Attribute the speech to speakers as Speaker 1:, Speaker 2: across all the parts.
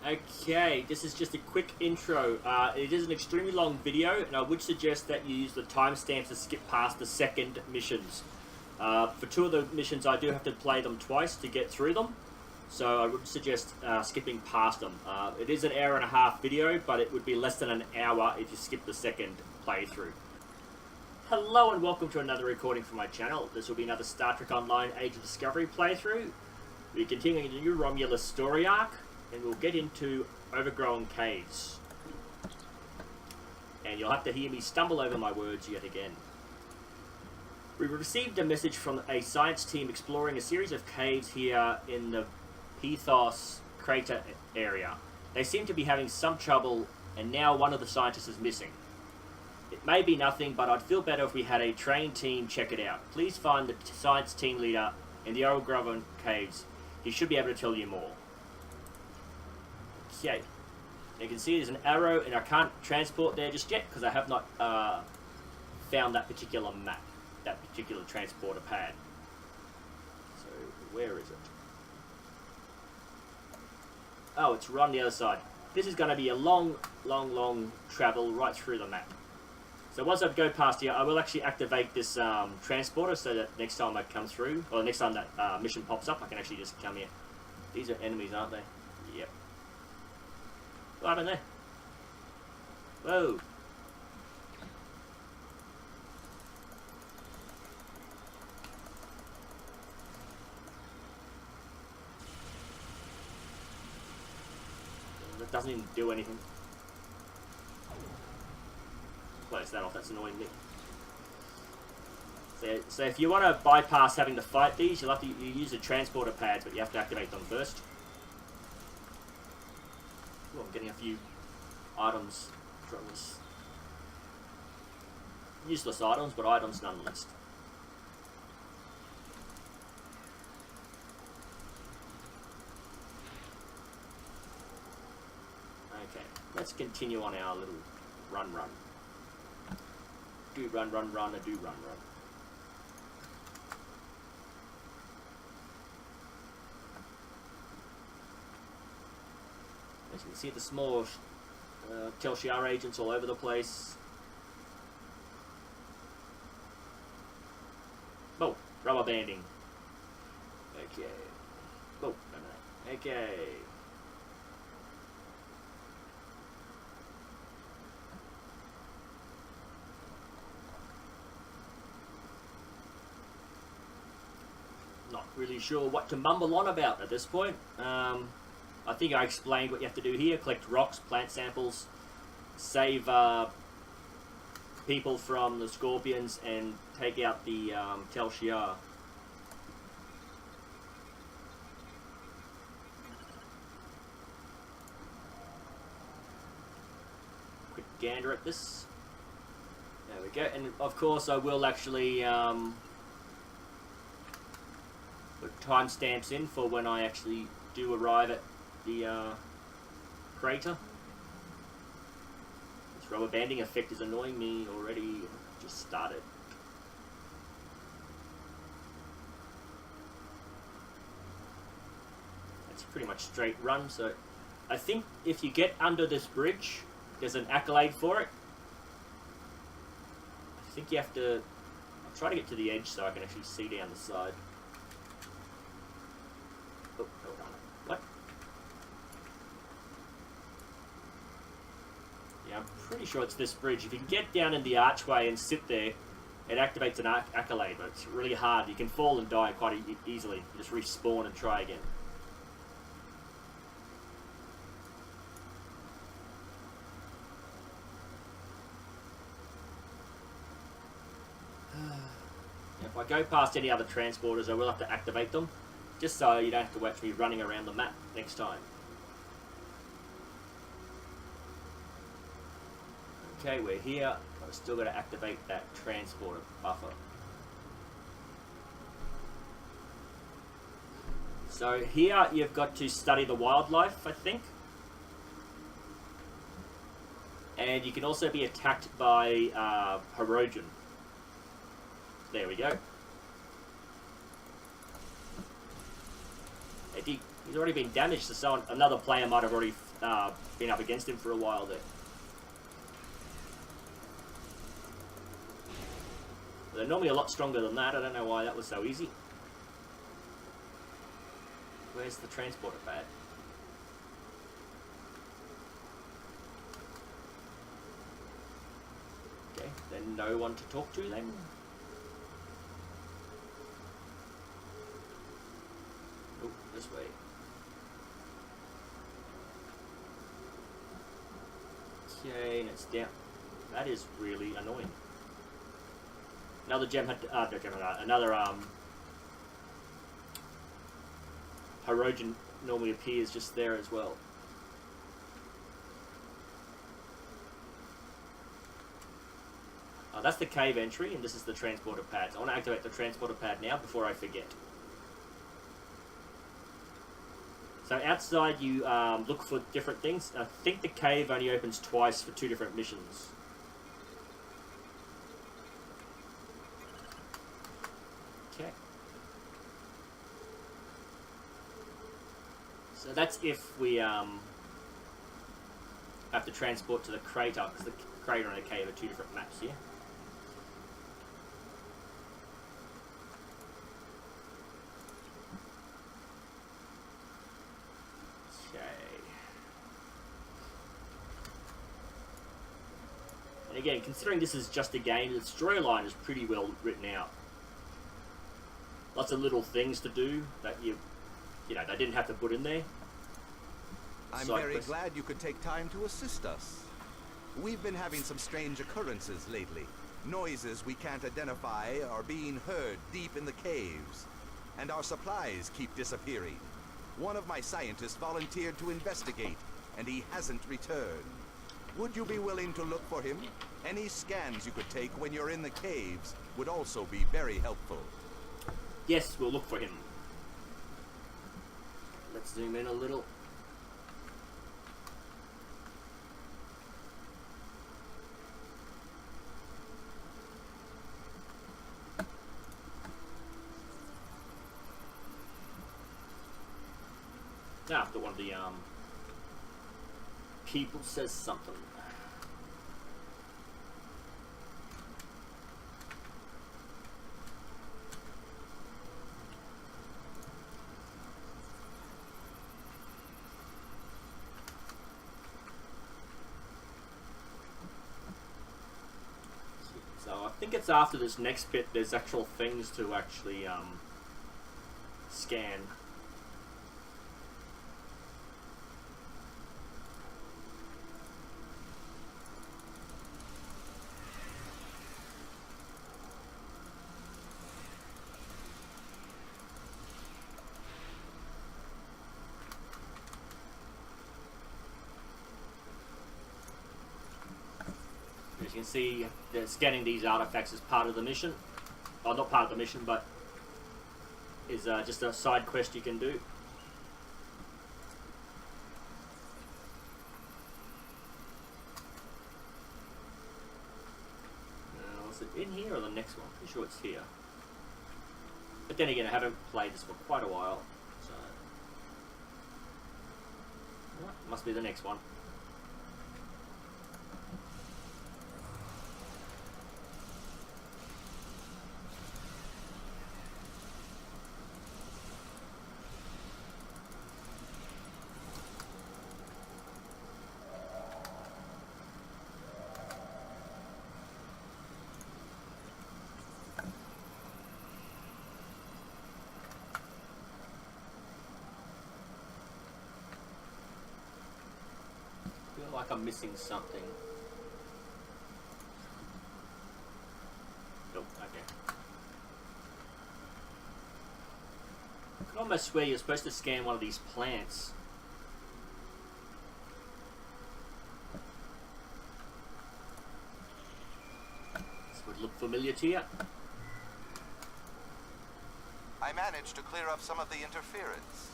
Speaker 1: Okay, this is just a quick intro. It is an extremely long video, and I would suggest that you use the timestamps to skip past the second missions. For two of the missions, I do have to play them twice to get through them, so I would suggest skipping past them. It is an hour and a half video, but it would be less than an hour if you skip the second playthrough. Hello and welcome to another recording from my channel. This will be another Star Trek Online Age of Discovery playthrough. We're continuing the new Romulus story arc, and we'll get into Overgrown caves. And you'll have to hear me stumble over my words yet again. We received a message from a science team exploring a series of caves here in the Pithos crater area. They seem to be having some trouble, and now one of the scientists is missing. It may be nothing, but I'd feel better if we had a trained team check it out. Please find the science team leader in the Overgrown caves. He should be able to tell you more. Okay, you can see there's an arrow, and I can't transport there just yet because I have not found that particular map, that particular transporter pad. So where is it? Oh, it's right on the other side. This is going to be a long travel right through the map. So once I go past here, I will actually activate this transporter so that next time I come through, or next time that mission pops up, I can actually just come here. These are enemies, aren't they? Yep. Right in there. Whoa. That doesn't even do anything. Close that off, that's annoying me. So if you want to bypass having to fight these, you'll have to use the transporter pads, but you have to activate them first. Oh, I'm getting a few items from this. Useless items, but items nonetheless. Okay, let's continue on our little run. Do run, I do run. As you can see, the small Telshar agents all over the place. Oh, rubber banding. Okay. Oh, no. Okay. Not really sure what to mumble on about at this point. I think I explained what you have to do here. Collect rocks, plant samples, save people from the scorpions, and take out the Telshar. Quick gander at this. There we go. And of course I will actually put timestamps in for when I actually do arrive at the crater. This rubber banding effect is annoying me already. Just started. It's pretty much straight run, so I think if you get under this bridge, there's an accolade for it. I think you have to... I'll try to get to the edge so I can actually see down the side. Oh, hold on. What? Yeah, I'm pretty sure it's this bridge. If you can get down in the archway and sit there, it activates an accolade, but it's really hard. You can fall and die quite easily. You just respawn and try again. If I go past any other transporters, I will have to activate them, just so you don't have to watch me running around the map next time. Okay, we're here. I've still got to activate that transporter buffer. So here you've got to study the wildlife, I think. And you can also be attacked by Hirogen. There we go. He's already been damaged, so someone, another player might have already been up against him for a while there. They're normally a lot stronger than that. I don't know why that was so easy. Where's the transporter pad? Okay, then no one to talk to then. Oh, this way. Okay, and it's down. That is really annoying. Another gem had another Hirogen normally appears just there as well. That's the cave entry, and this is the transporter pad. So I want to activate the transporter pad now before I forget. So outside you look for different things. I think the cave only opens twice for 2 different missions. Okay. So that's if we have to transport to the crater, because the crater and the cave are 2 different maps here. Again, considering this is just a game, the storyline is pretty well written out. Lots of little things to do that you know, they didn't have to put in there.
Speaker 2: I'm very glad you could take time to assist us. We've been having some strange occurrences lately. Noises we can't identify are being heard deep in the caves, and our supplies keep disappearing. One of my scientists volunteered to investigate, and he hasn't returned. Would you be willing to look for him? Any scans you could take when you're in the caves would also be very helpful.
Speaker 1: Yes, we'll look for him. Let's zoom in a little. Now, after one of the people says something. So I think it's after this next bit there's actual things to actually scan. As you can see, scanning these artifacts is part of the mission. Oh, not part of the mission, but is just a side quest you can do. Is it in here or the next one? Pretty sure it's here. But then again, I haven't played this for quite a while, so well, must be the next one. I feel like I'm missing something. Nope, okay. I can almost swear you're supposed to scan one of these plants. This would look familiar to you.
Speaker 2: I managed to clear up some of the interference.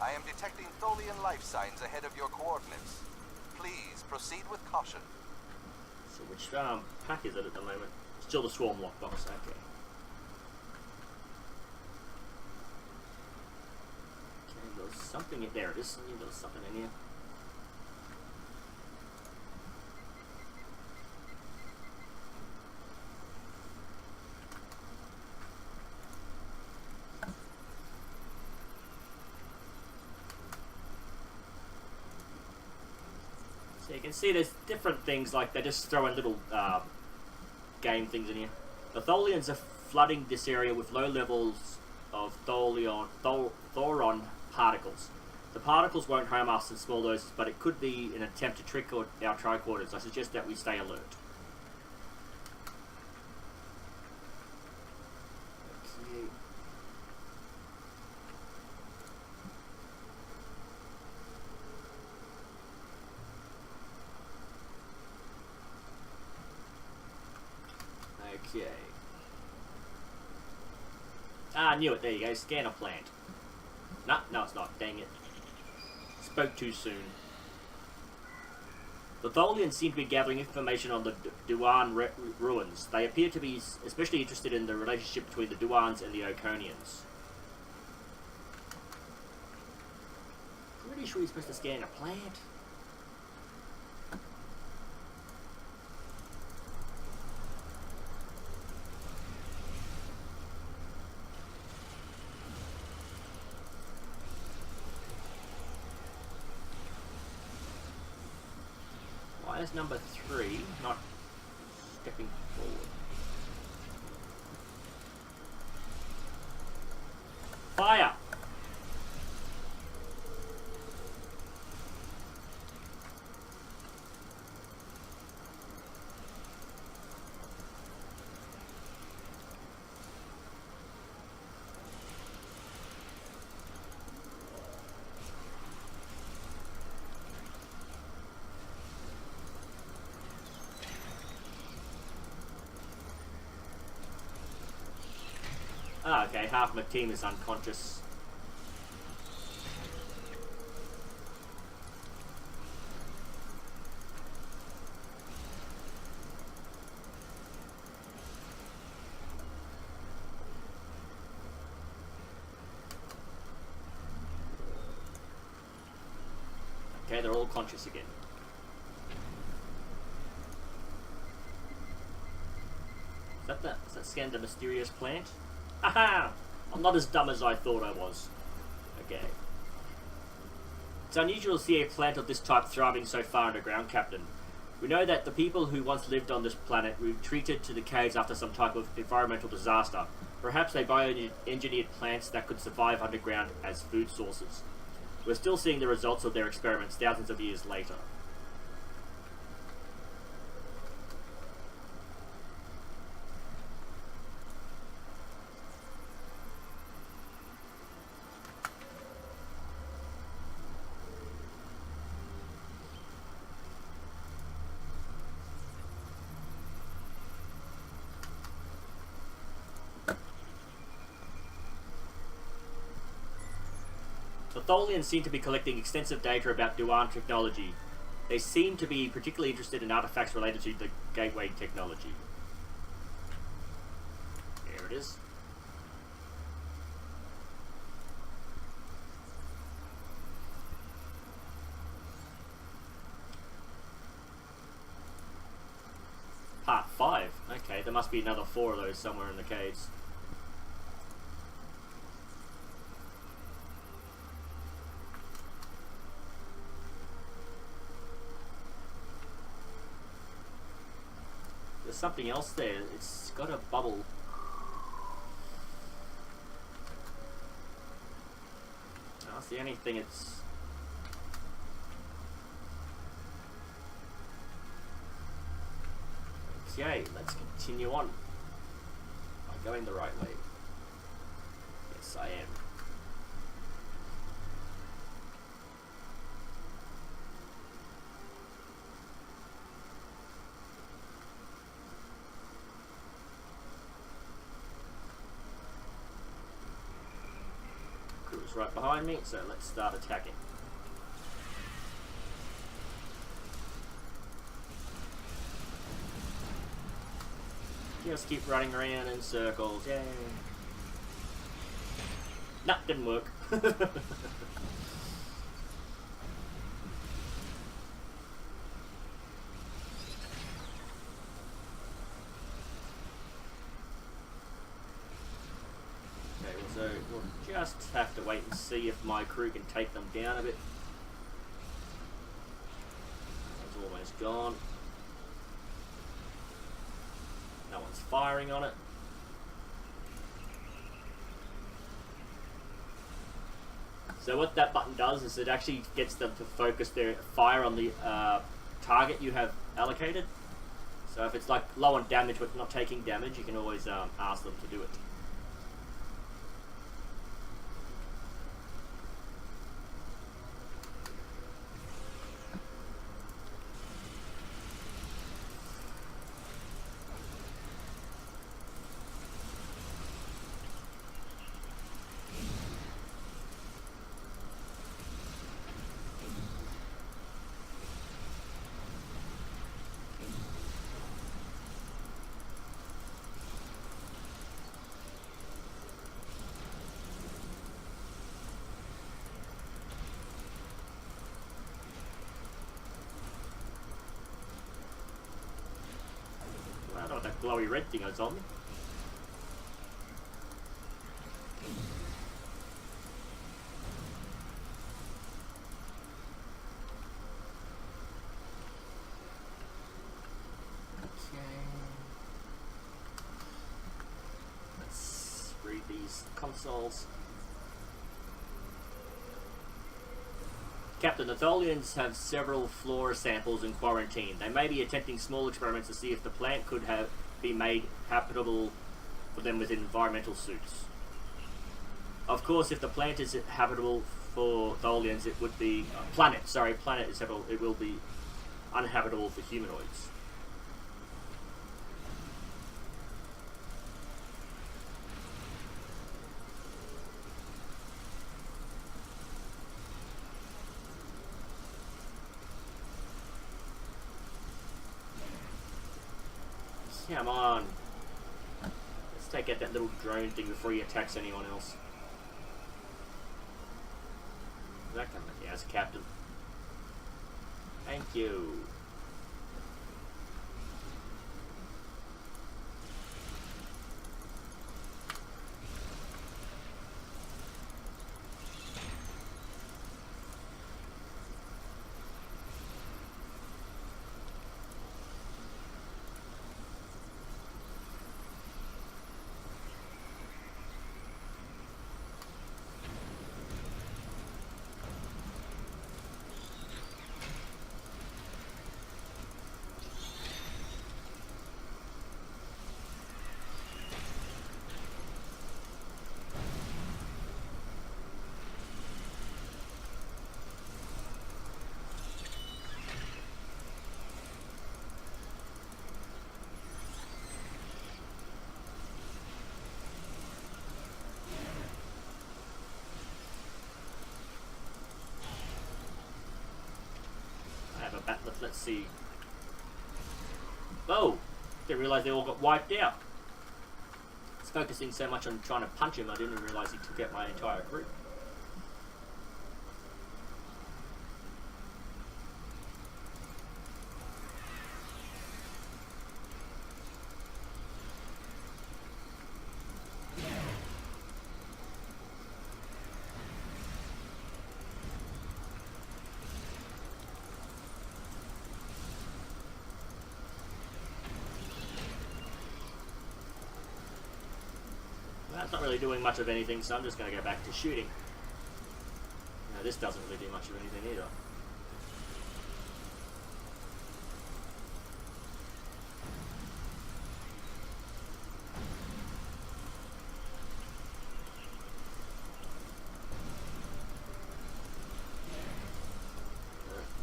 Speaker 2: I am detecting Tholian life signs ahead of your coordinates. Please proceed with caution.
Speaker 1: So which pack is it at the moment? Still the swarm lockbox, okay. Okay, those something in there. It is. I knew there was something in here. So you can see there's different things, like they just throw in little game things in here. The Tholians are flooding this area with low levels of thoron particles. The particles won't harm us in small doses, but it could be an attempt to trick our tricorders. I suggest that we stay alert. Okay. Okay. Ah, I knew it. There you go. Scanner plant. No, it's not. Dang it. Spoke too soon. The Tholians seem to be gathering information on the Duan ruins. They appear to be especially interested in the relationship between the Duans and the Oconians. Pretty sure you're supposed to scan a plant. Why is number 3 not stepping forward? Fire! Ah, okay, half my team is unconscious. Okay, they're all conscious again. Is that scan the mysterious plant? Aha! I'm not as dumb as I thought I was. Okay. It's unusual to see a plant of this type thriving so far underground, Captain. We know that the people who once lived on this planet retreated to the caves after some type of environmental disaster. Perhaps they bioengineered plants that could survive underground as food sources. We're still seeing the results of their experiments thousands of years later. The Tholians seem to be collecting extensive data about Duan technology. They seem to be particularly interested in artifacts related to the gateway technology. There it is. Part 5. Okay, there must be another 4 of those somewhere in the caves. There's something else there. It's got a bubble. That's the only thing it's... Okay, let's continue on. Am I going the right way? Yes, I am. Crew's right behind me, so let's start attacking. Just keep running around in circles, yay. Nah, didn't work. Just have to wait and see if my crew can take them down a bit. It's almost gone. No one's firing on it. So what that button does is it actually gets them to focus their fire on the target you have allocated. So if it's like low on damage but not taking damage, you can always ask them to do it. I don't know what that glowy red thing is on me. Okay. Let's read these consoles. Captain, the Tholians have several flora samples in quarantine. They may be attempting small experiments to see if the plant could be made habitable for them with environmental suits. Of course, if the plant is habitable for Tholians, it would be... planet is habitable. It will be uninhabitable for humanoids. Come on. Let's take out that little drone thing before he attacks anyone else. Is that coming? Yeah, it's Captain. Thank you. Let's see. Oh! Didn't realise they all got wiped out. I was focusing so much on trying to punch him, I didn't realise he took out my entire crew. That's not really doing much of anything, so I'm just going to go back to shooting. No, this doesn't really do much of anything either.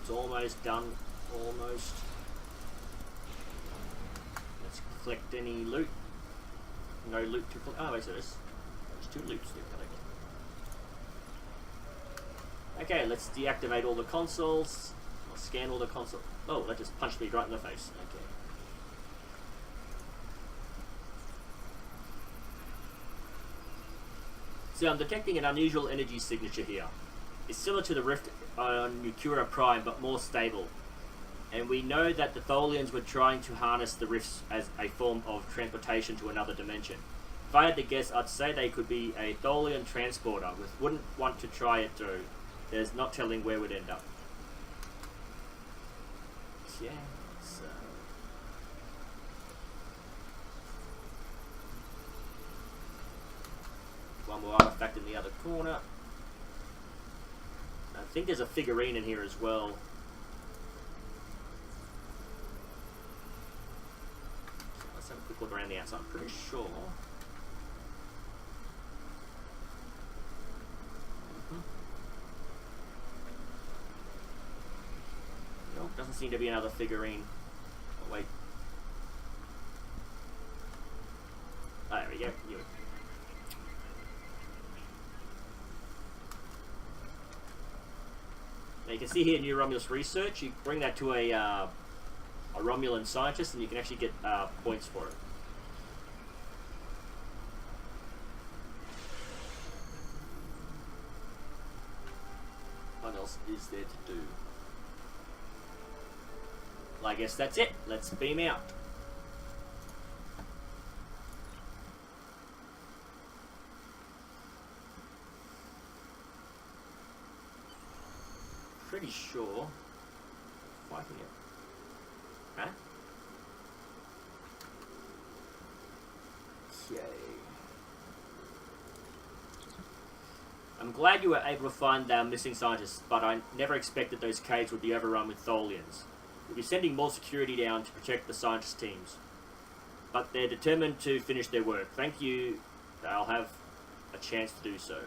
Speaker 1: It's almost done. Almost. Let's collect any loot. No loot to collect. Oh, wait, so there's 2 loots to collect. Okay, let's deactivate all the consoles. I'll scan all the consoles. Oh, that just punched me right in the face. Okay. So I'm detecting an unusual energy signature here. It's similar to the rift on Nukura Prime, but more stable. And we know that the Tholians were trying to harness the rifts as a form of transportation to another dimension. If I had to guess, I'd say they could be a Tholian transporter. We wouldn't want to try it through. There's not telling where we'd end up. Yeah, so... One more artifact in the other corner. I think there's a figurine in here as well. So let's have a quick look around the outside. I'm pretty sure. Nope, doesn't seem to be another figurine. Oh, wait. Oh, there we go. Now you can see here New Romulus Research. You bring that to a Romulan scientist and you can actually get points for it. What else is there to do? Well, I guess that's it. Let's beam out. Pretty sure fighting it. Huh? Okay. I'm glad you were able to find our missing scientists, but I never expected those caves would be overrun with Tholians. We'll be sending more security down to protect the scientist teams. But they're determined to finish their work. Thank you. They'll have a chance to do so.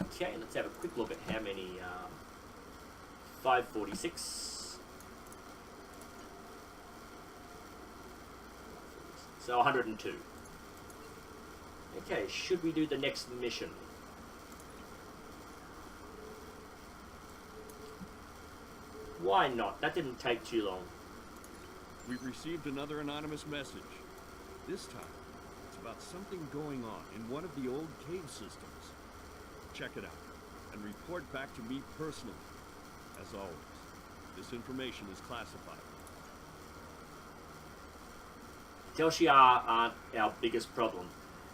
Speaker 1: Okay, let's have a quick look at how many... 546. So 102. Okay, should we do the next mission? Why not? That didn't take too long.
Speaker 3: We've received another anonymous message. This time, it's about something going on in one of the old cave systems. Check it out, and report back to me personally. As always, this information is classified.
Speaker 1: Telshia aren't our biggest problem.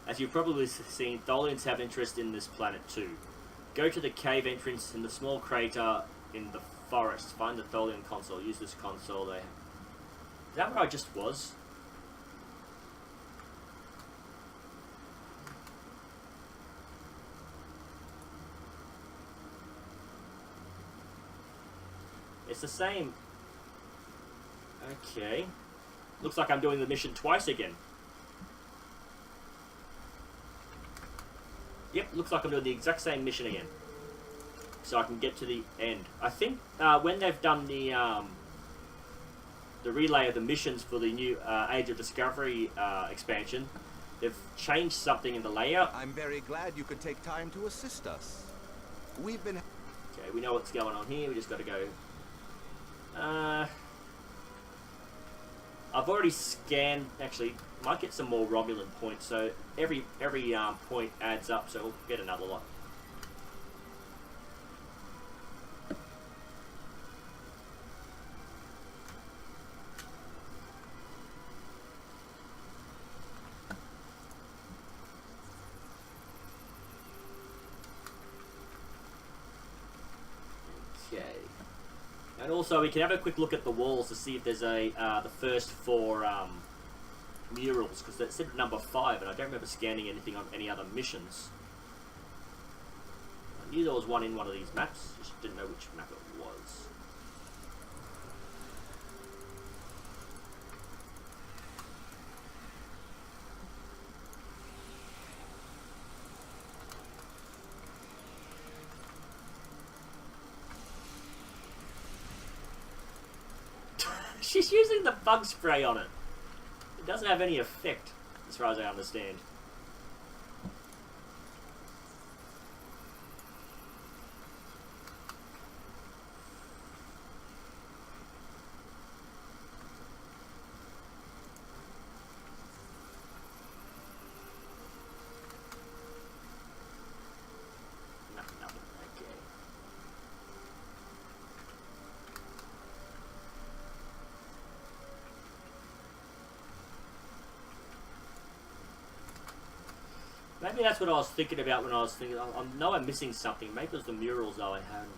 Speaker 1: As you've probably seen, Tholians have interest in this planet too. Go to the cave entrance in the small crater in the forest. Find the Tholian console. Use this console there. Is that where I just was? It's the same. Okay. Looks like I'm doing the mission twice again. Yep, looks like I'm doing the exact same mission again. So I can get to the end. I think when they've done the relay of the missions for the new Age of Discovery expansion, they've changed something in the layout.
Speaker 2: I'm very glad you could take time to assist us. We've been...
Speaker 1: Okay, we know what's going on here. We just got to go... I've already scanned. Actually, might get some more Romulan points. So every point adds up. So we'll get another lot. Okay. And also, we can have a quick look at the walls to see if there's the first 4 murals, because that said number 5, and I don't remember scanning anything on any other missions. I knew there was one in one of these maps, just didn't know which map it was. She's using the bug spray on it. It doesn't have any effect, as far as I understand. Nothing, okay. Maybe that's what I was thinking about when I was thinking. I know I'm missing something. Maybe it was the murals, though I haven't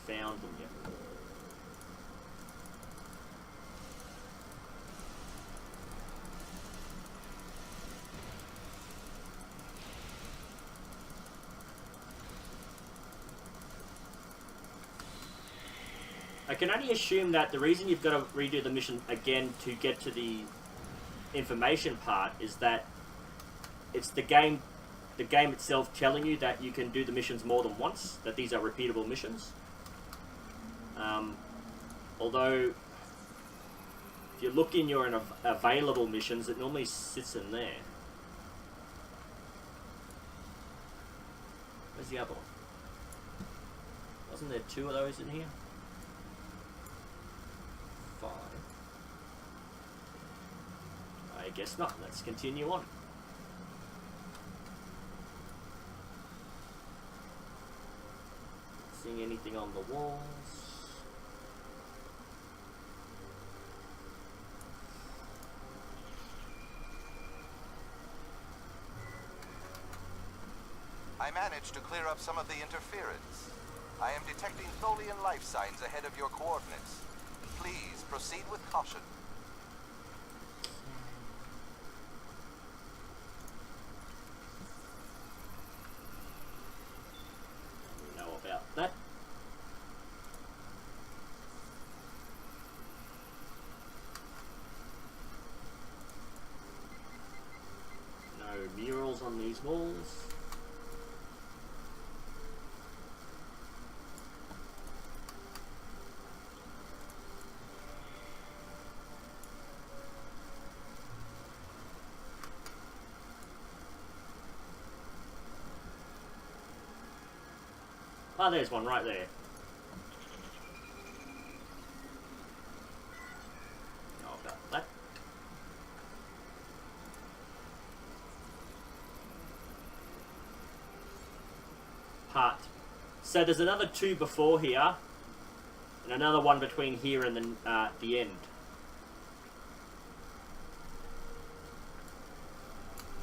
Speaker 1: found them yet. I can only assume that the reason you've got to redo the mission again to get to the information part is that it's the game itself telling you that you can do the missions more than once, that these are repeatable missions. Although, if you look in your available missions, it normally sits in there. Where's the other one? Wasn't there 2 of those in here? 5. I guess not. Let's continue on. Seeing anything on the walls?
Speaker 2: I managed to clear up some of the interference. I am detecting Tholian life signs ahead of your coordinates. Please proceed with caution.
Speaker 1: We know about that. No murals on these walls. Oh, there's one right there. Know about that. Part. So there's another 2 before here, and another one between here and the end.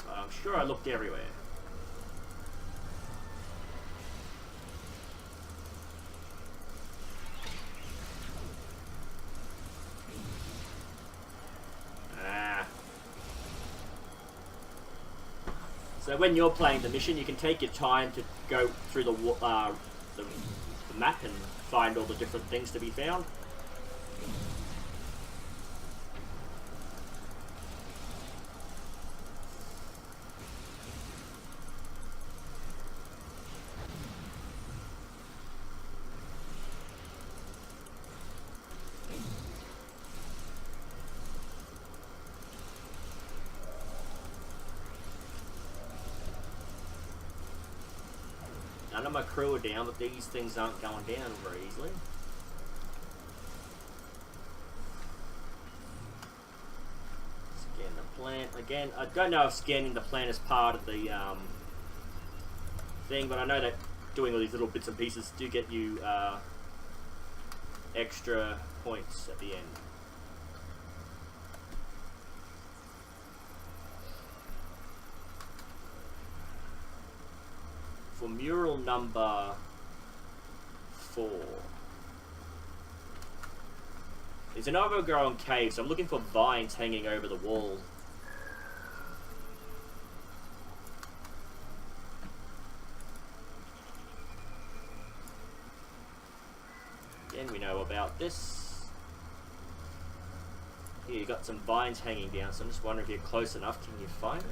Speaker 1: I'm sure I looked everywhere. So when you're playing the mission, you can take your time to go through the map and find all the different things to be found. None of my crew are down, but these things aren't going down very easily. Scan the plant. Again, I don't know if scanning the plant is part of the thing, but I know that doing all these little bits and pieces do get you extra points at the end. For mural number 4. It's an overgrown cave, so I'm looking for vines hanging over the wall. Again, we know about this. Here, you got some vines hanging down, so I'm just wondering if you're close enough, can you find it?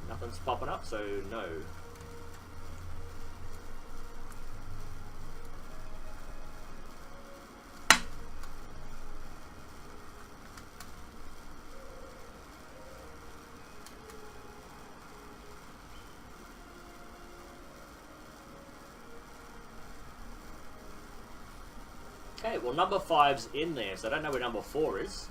Speaker 1: Nothing's popping up, so no. Okay, well number 5's in there, so I don't know where number 4 is.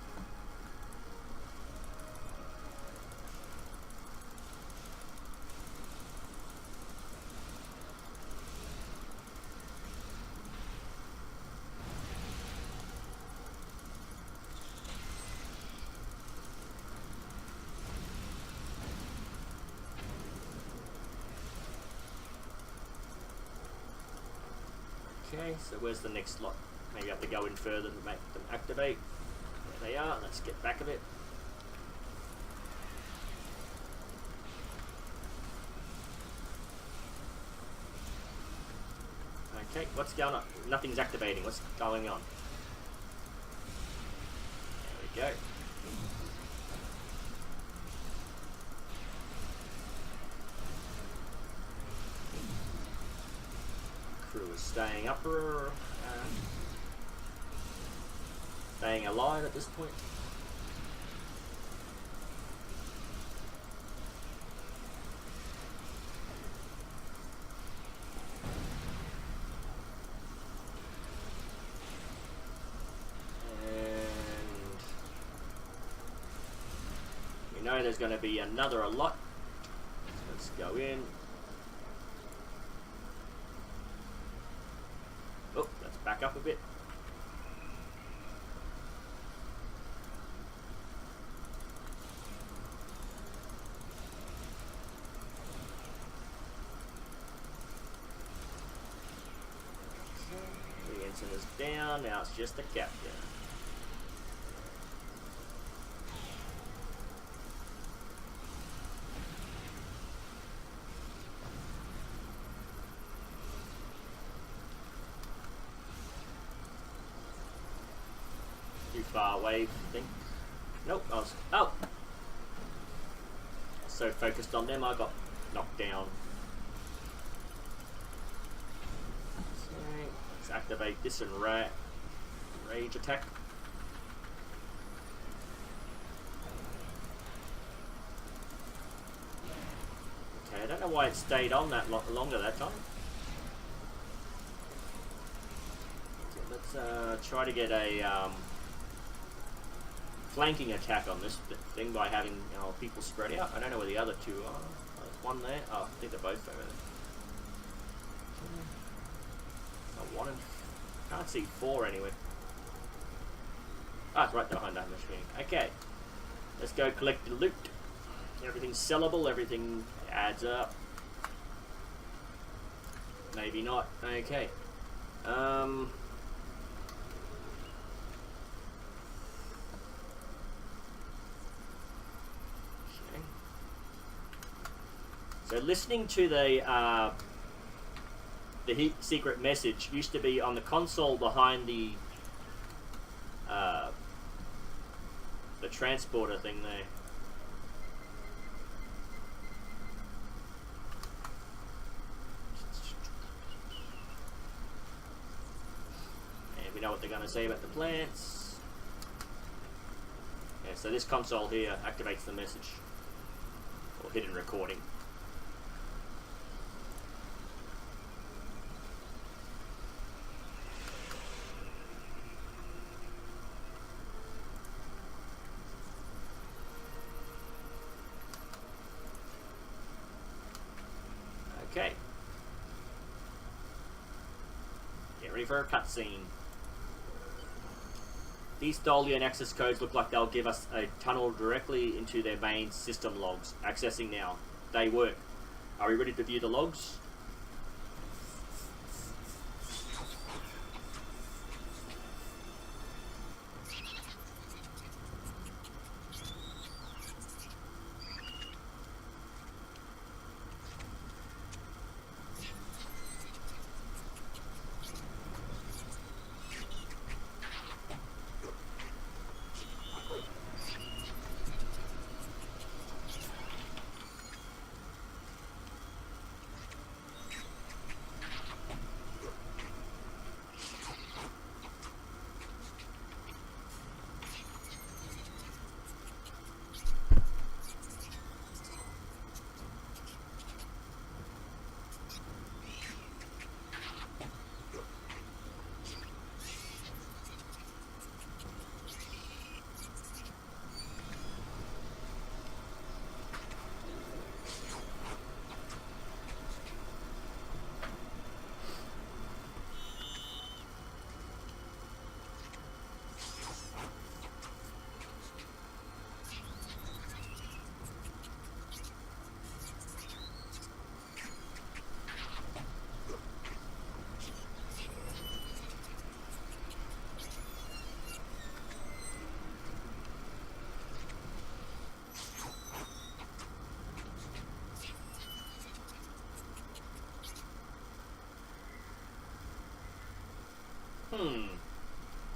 Speaker 1: Okay, so where's the next slot? Maybe I have to go in further to make them activate. There they are. Let's get back a bit. Okay, what's going on? Nothing's activating. What's going on? There we go. Crew is staying upper. Staying alive at this point. There's going to be another lot. Let's go in. Oh, let's back up a bit. The ensign is down. Now it's just the captain. Far away, I think. Nope, I was... Oh! So focused on them, I got knocked down. So, let's activate this and rage attack. Okay, I don't know why it stayed on that longer that time. Let's try to get a flanking attack on this thing by having people spread out. I don't know where the other two are. There's one there. Oh, I think they're both over there. One and can't see four anyway. Ah, it's right behind that machine. Okay, let's go collect the loot. Everything's sellable. Everything adds up. Maybe not. Okay. So listening to the secret message used to be on the console behind the transporter thing there. And we know what they're going to say about the plants. Yeah, so this console here activates the message, or hidden recording. Okay. Get ready for a cutscene. These Tholian access codes look like they'll give us a tunnel directly into their main system logs. Accessing now. They work. Are we ready to view the logs?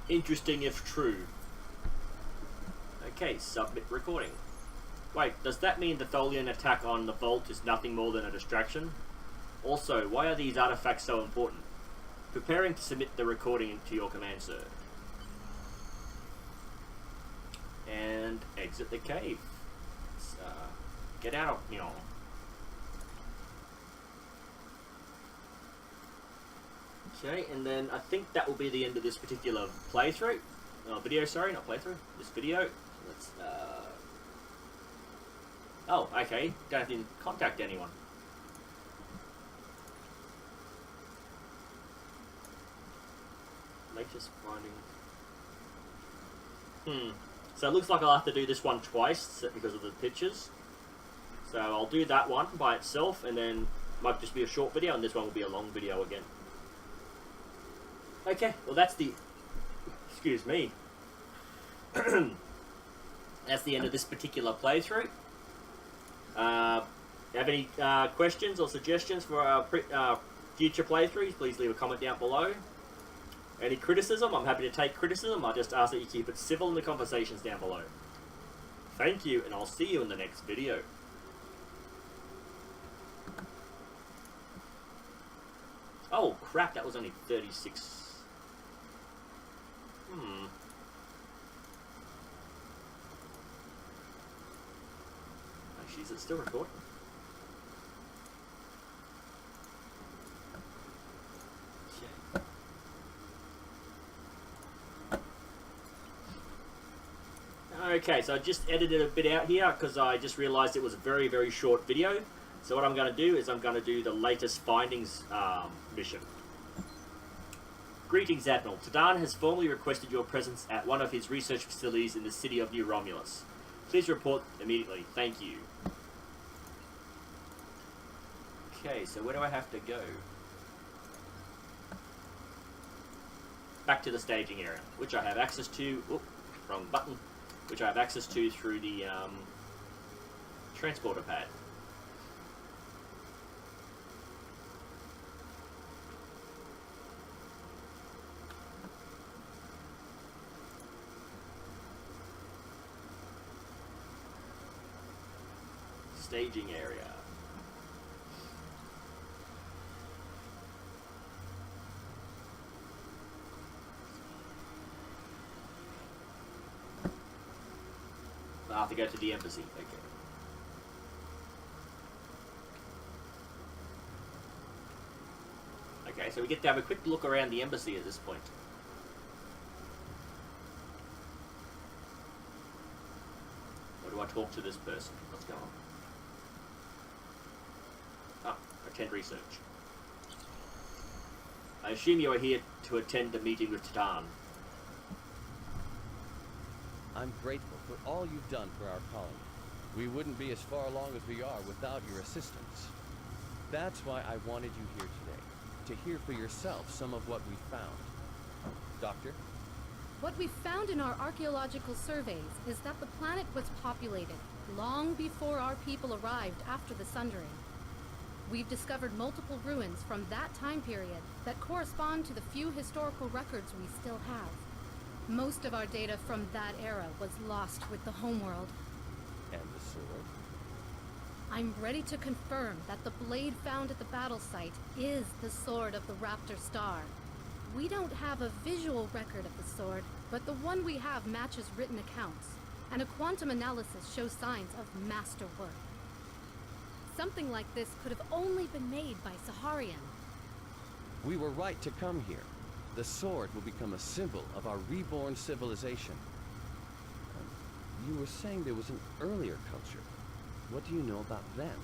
Speaker 1: Interesting if true. Okay, submit recording. Wait, does that mean the Tholian attack on the vault is nothing more than a distraction? Also, why are these artifacts so important? Preparing to submit the recording to your command, sir. And exit the cave. Let's, get out, y'all. Okay, and then I think that will be the end of this particular playthrough. Video, sorry, not playthrough. This video. Let's, oh, okay. Don't have to contact anyone. Latest findings. So it looks like I'll have to do this one twice because of the pictures. So I'll do that one by itself, and then might just be a short video, and this one will be a long video again. Okay, well that's the... Excuse me. That's the end of this particular playthrough. Have any questions or suggestions for our future playthroughs? Please leave a comment down below. Any criticism? I'm happy to take criticism. I just ask that you keep it civil in the conversations down below. Thank you, and I'll see you in the next video. Oh crap, that was only 36. Actually, is it still recording? Okay, so I just edited a bit out here because I just realized it was a very, very short video. So what I'm going to do is I'm going to do the latest findings mission. Greetings, Admiral. Tadan has formally requested your presence at one of his research facilities in the city of New Romulus. Please report immediately. Thank you. Okay, so where do I have to go? Back to the staging area, which I have access to... Oop, wrong button. Which I have access to through the transporter pad. Staging area. I have to go to the embassy. Okay. Okay, so we get to have a quick look around the embassy at this point. Or do I talk to this person? What's going on? Ah, attend research. I assume you are here to attend the meeting with Titan.
Speaker 4: I'm grateful for all you've done for our colony. We wouldn't be as far along as we are without your assistance. That's why I wanted you here today, to hear for yourself some of what we found. Doctor?
Speaker 5: What we found in our archaeological surveys is that the planet was populated long before our people arrived after the Sundering. We've discovered multiple ruins from that time period that correspond to the few historical records we still have. Most of our data from that era was lost with the homeworld.
Speaker 4: And the sword?
Speaker 5: I'm ready to confirm that the blade found at the battle site is the sword of the Raptor Star. We don't have a visual record of the sword, but the one we have matches written accounts, and a quantum analysis shows signs of masterwork. Something like this could have only been made by Saharian.
Speaker 4: We were right to come here. The sword will become a symbol of our reborn civilization. You were saying there was an earlier culture. What do you know about them?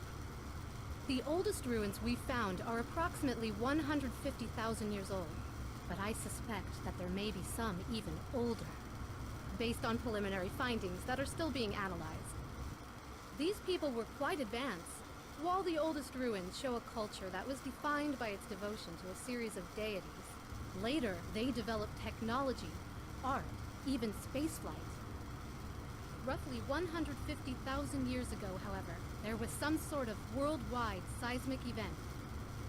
Speaker 5: The oldest ruins we found are approximately 150,000 years old, but I suspect that there may be some even older, based on preliminary findings that are still being analyzed. These people were quite advanced. While the oldest ruins show a culture that was defined by its devotion to a series of deities, later they developed technology, art, even spaceflight. Roughly 150,000 years ago, however, there was some sort of worldwide seismic event.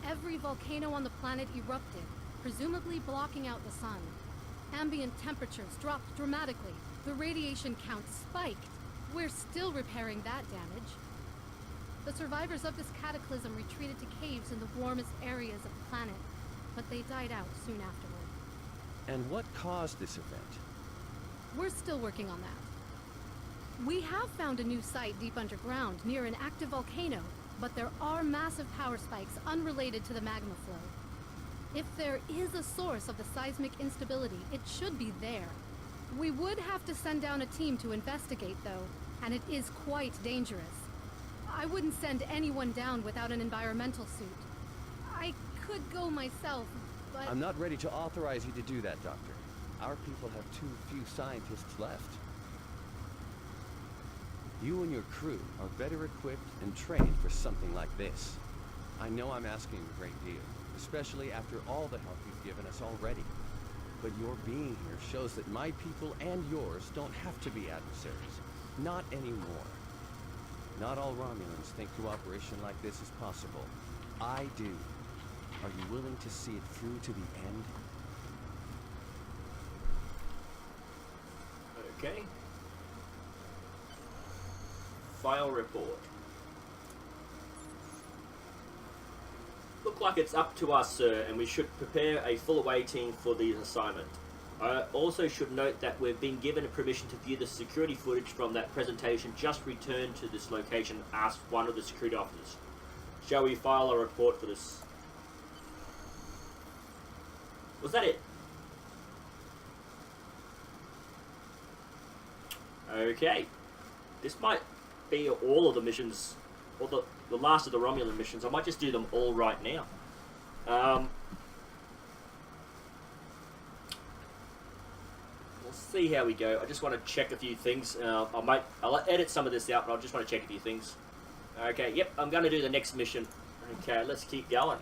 Speaker 5: Every volcano on the planet erupted, presumably blocking out the sun, Ambient temperatures dropped dramatically. The radiation count spiked. We're still repairing that damage. The survivors of this cataclysm retreated to caves in the warmest areas of the planet, but they died out soon afterward.
Speaker 4: And what caused this event?
Speaker 5: We're still working on that. We have found a new site deep underground near an active volcano, but there are massive power spikes unrelated to the magma flow. If there is a source of the seismic instability, it should be there. We would have to send down a team to investigate, though, and it is quite dangerous. I wouldn't send anyone down without an environmental suit. I could go myself, but...
Speaker 4: I'm not ready to authorize you to do that, Doctor. Our people have too few scientists left. You and your crew are better equipped and trained for something like this. I know I'm asking a great deal, especially after all the help you've given us already. But your being here shows that my people and yours don't have to be adversaries. Not anymore. Not all Romulans think cooperation like this is possible. I do. Are you willing to see it through to the end?
Speaker 1: Okay. File report. Look like it's up to us, sir, and we should prepare a full awaiting for the assignment. I also should note that we've been given permission to view the security footage from that presentation just returned to this location, asked one of the security officers. Shall we file a report for this? Was that it? Okay. This might be all of the missions, or the last of the Romulan missions. I might just do them all right now. We'll see how we go. I just want to check a few things. I'll edit some of this out, but I just want to check a few things. Okay, yep, I'm going to do the next mission. Okay, let's keep going.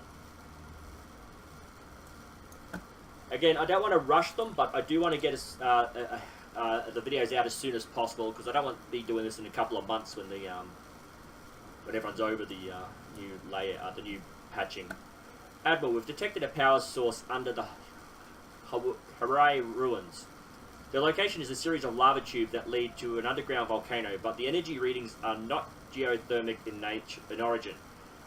Speaker 1: Again, I don't want to rush them, but I do want to get the videos out as soon as possible, because I don't want to be doing this in a couple of months when the when everyone's over the new layer, the new patching. Admiral, we've detected a power source under the Harai ruins. The location is a series of lava tubes that lead to an underground volcano, but the energy readings are not geothermic in origin.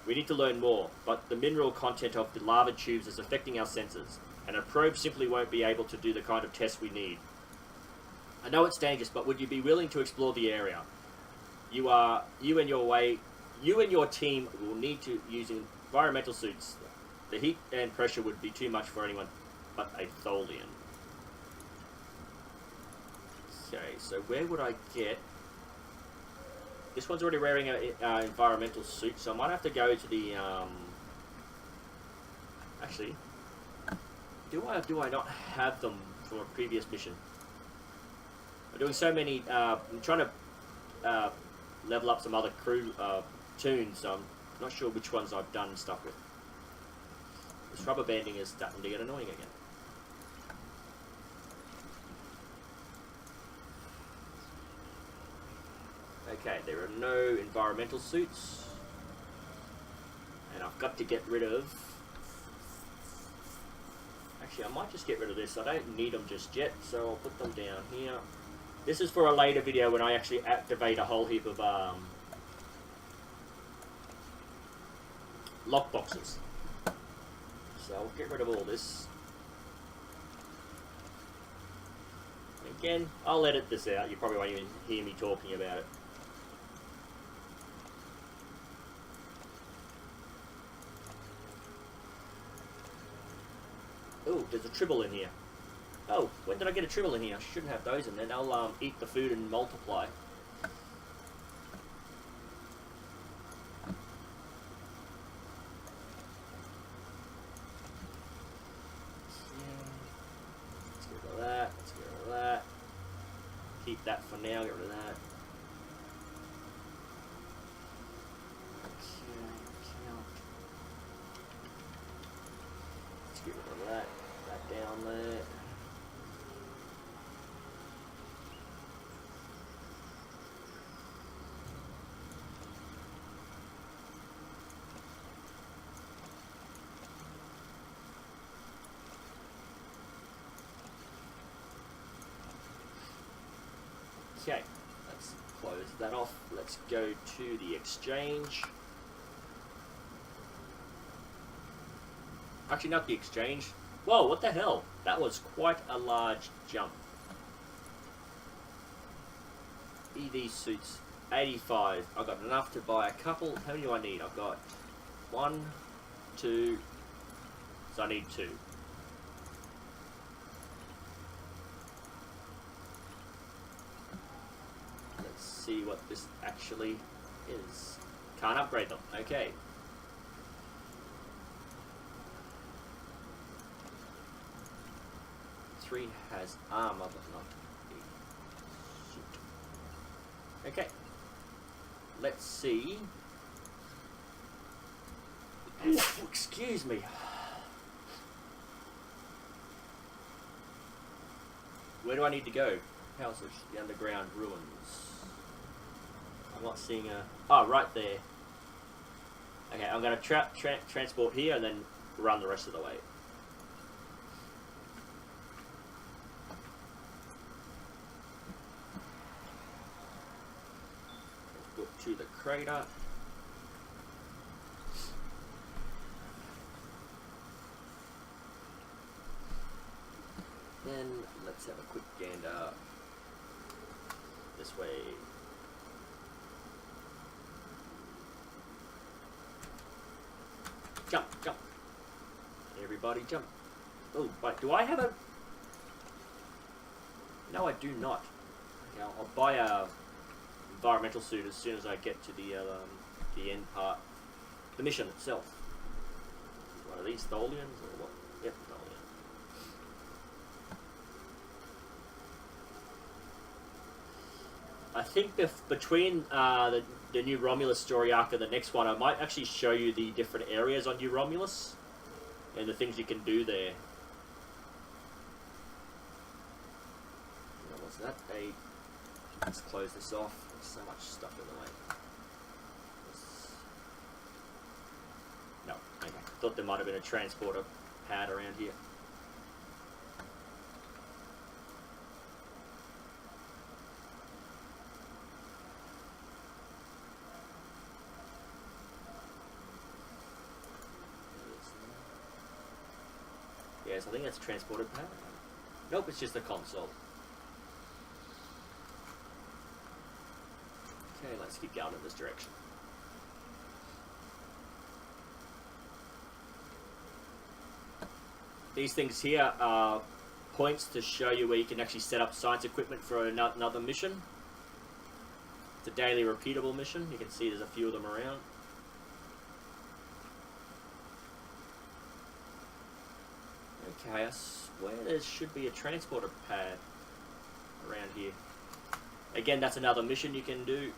Speaker 1: We need to learn more, but the mineral content of the lava tubes is affecting our sensors, and a probe simply won't be able to do the kind of tests we need. I know it's dangerous, but would you be willing to explore the area? You and your team will need to use environmental suits. The heat and pressure would be too much for anyone but a Tholian. Okay, so where would I get... This one's already wearing an environmental suit, so I might have to go to the... Actually, do I not have them from a previous mission? I'm doing so many... I'm trying to level up some other crew tunes, so I'm not sure which ones I've done stuff with. This rubber banding is starting to get annoying again. Okay, there are no environmental suits. And I've got to get rid of... Actually, I might just get rid of this. I don't need them just yet, so I'll put them down here. This is for a later video when I actually activate a whole heap of lockboxes. So I'll get rid of all this. Again, I'll edit this out. You probably won't even hear me talking about it. Oh, there's a tribble in here. Oh, when did I get a tribble in here? I shouldn't have those in there. I'll eat the food and multiply. Let's get rid of that. Let's get rid of that. Keep that for now. Get rid of that. Let's get rid of that. That down there. Okay, let's close that off. Let's go to the exchange. Actually, not the exchange. Whoa, what the hell? That was quite a large jump. EV suits, 85. I've got enough to buy a couple. How many do I need? I've got 1, 2, so I need 2. Let's see what this actually is. Can't upgrade them. Okay. Has armor, but not a suit. Okay. Let's see. Excuse me. Where do I need to go? Houses, the underground ruins. I'm not seeing a... Oh, right there. Okay, I'm going to transport here and then run the rest of the way. To the crater. Then let's have a quick gander this way. Jump, jump. Everybody jump. Oh, wait, do I have a... No, I do not. Okay, I'll buy a environmental suit as soon as I get to the end part, the mission itself. What are these, Tholians or what? Yep, Tholian. I think between the new Romulus story arc and the next one, I might actually show you the different areas on New Romulus and the things you can do there. What was that? Let's close this off. There's so much stuff in the way. No, okay. Thought there might have been a transporter pad around here. Yes, I think that's transporter pad. Nope, it's just a console. Okay, let's keep going in this direction. These things here are points to show you where you can actually set up science equipment for another mission. It's a daily repeatable mission. You can see there's a few of them around. Okay, I swear there should be a transporter pad around here. Again, that's another mission you can do.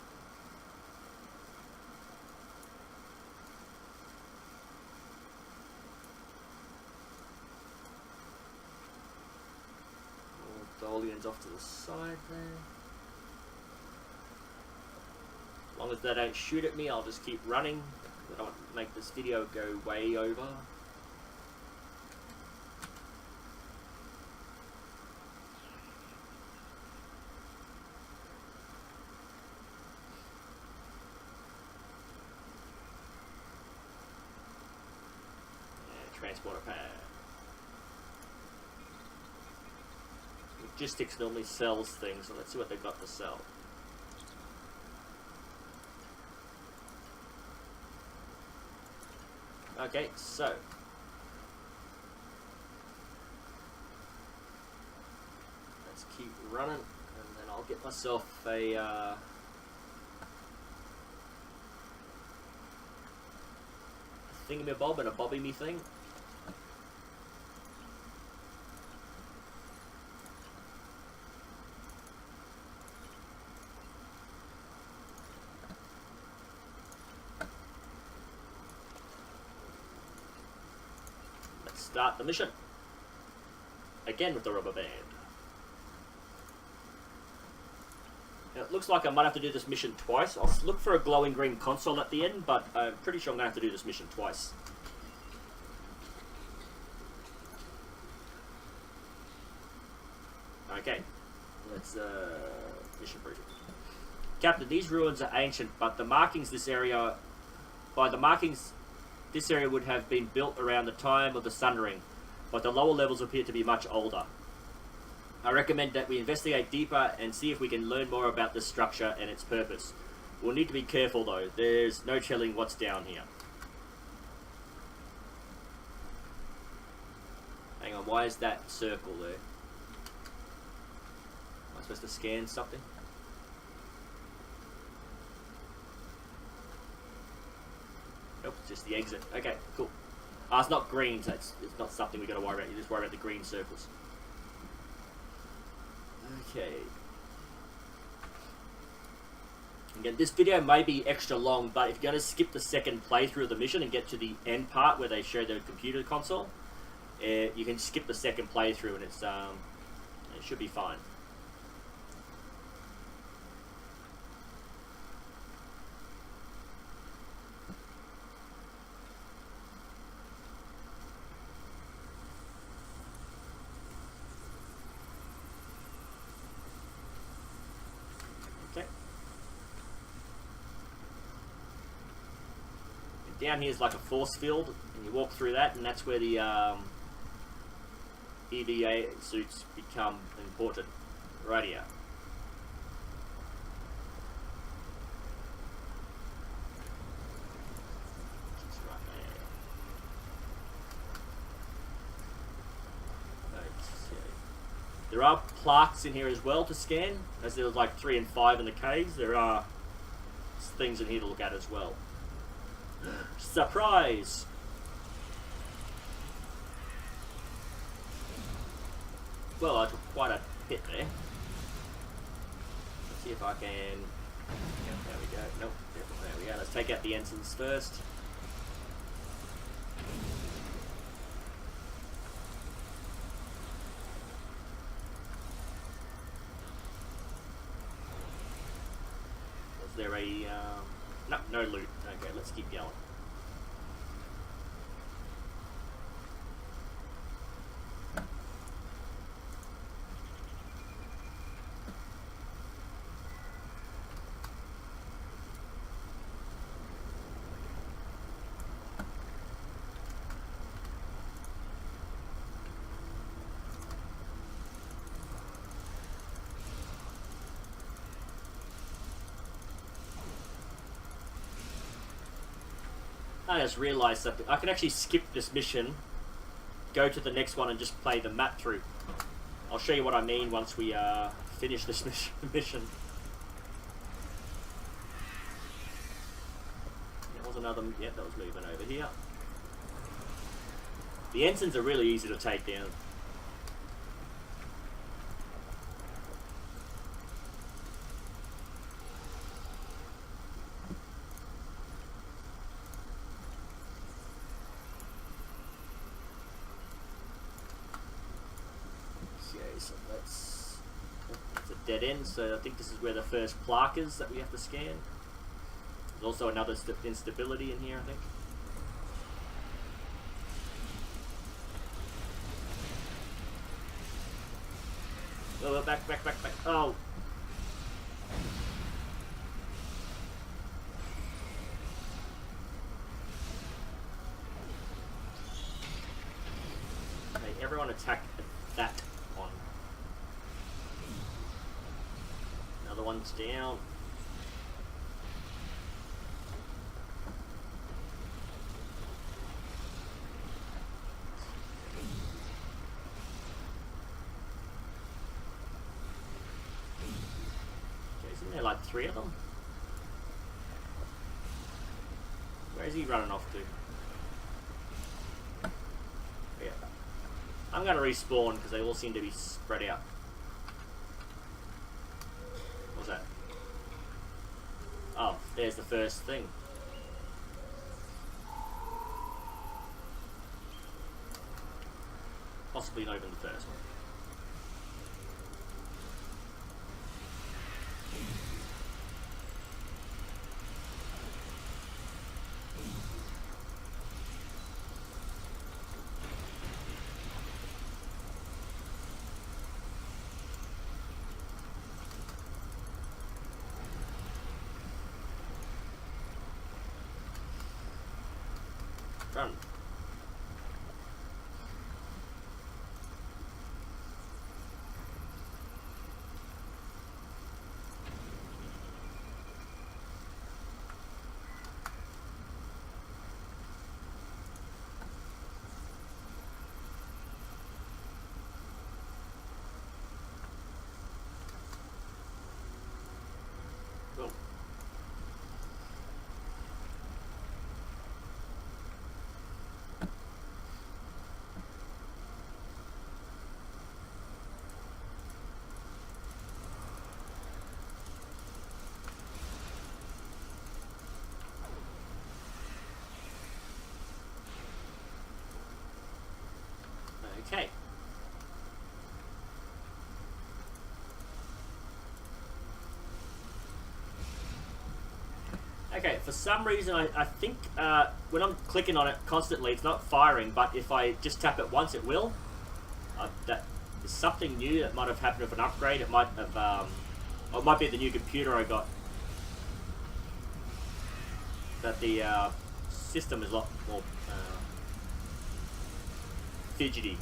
Speaker 1: Tholians off to the side there. As long as they don't shoot at me, I'll just keep running. I don't want to make this video go way over. Yeah, transporter pad. Logistics normally sells things, so let's see what they've got to sell. Okay, so let's keep running, and then I'll get myself a thingamabob and a bobby-me thing. Start the mission. Again with the rubber band. Now, it looks like I might have to do this mission twice. I'll look for a glowing green console at the end, but I'm pretty sure I'm going to have to do this mission twice. Okay. Let's mission briefing. Captain, these ruins are ancient, but the markings this area... By the markings, this area would have been built around the time of the Sundering, but the lower levels appear to be much older. I recommend that we investigate deeper and see if we can learn more about this structure and its purpose. We'll need to be careful though, there's no telling what's down here. Hang on, why is that circle there? Am I supposed to scan something? Nope, it's just the exit. Okay, cool. It's not green, so it's not something we got to worry about. You just worry about the green circles. Okay. Again, this video may be extra long, but if you're going to skip the second playthrough of the mission and get to the end part where they show the computer console, you can skip the second playthrough and it should be fine. Okay. And down here is like a force field, and you walk through that, and that's where the EVA suits become important. Right here. Just right there. Okay. There are plaques in here as well to scan, as there was like 3 and 5 in the caves. There are things in here to look at as well. Surprise! Well, I took quite a hit there. Let's see if I can... Yep, there we go. Nope, yep, there we go. Let's take out the ensigns first. Was there a... No, no loot. Okay, let's keep going. I just realised something. I can actually skip this mission, go to the next one and just play the map through. I'll show you what I mean once we finish this mission. There was another... Yep, that was moving over here. The ensigns are really easy to take down. So let's... It's a dead end, so I think this is where the first plaque is that we have to scan. There's also another instability in here, I think. Oh, back. Oh! Okay, everyone attack that one. Another one's down. Okay, isn't there like 3 of them? Where is he running off to? Yeah. I'm going to respawn because they all seem to be spread out. What's that? Oh, there's the first thing. Possibly not even the first one. Run. Cool. Okay. Okay, for some reason I think when I'm clicking on it constantly it's not firing, but if I just tap it once it will. That is something new that might have happened with an upgrade. It might have, or it might be the new computer I got. That the system is a lot more fidgety.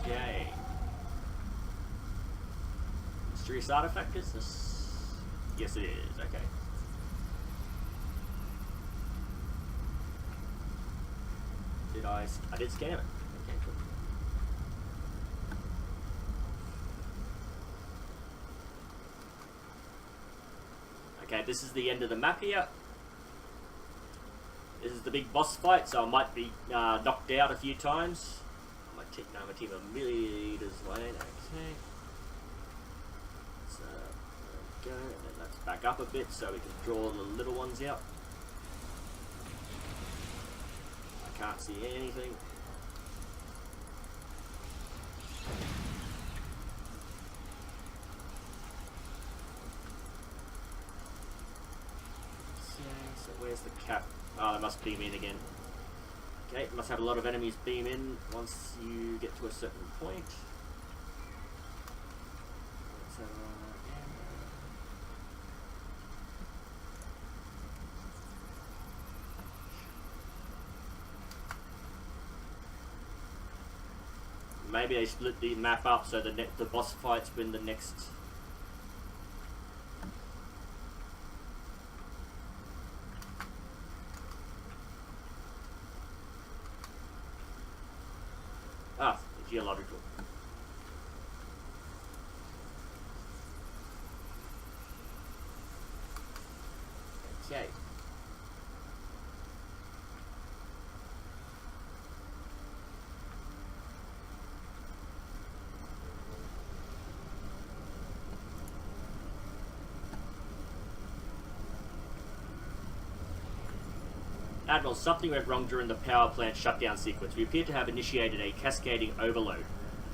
Speaker 1: Okay. Mysterious artifact, is this? Yes, it is. Okay. Did I did scan it. Okay, cool. Okay, this is the end of the map here. This is the big boss fight, so I might be knocked out a few times. My team a meters away. Okay. So there we go, and then let's back up a bit so we can draw the little ones out. I can't see anything. So where's the cap? Oh, they must beam in again. Okay, must have a lot of enemies beam in once you get to a certain point. Let's have maybe they split the map up so the boss fights win the next. Geological. Okay. Admiral, something went wrong during the power plant shutdown sequence. We appear to have initiated a cascading overload.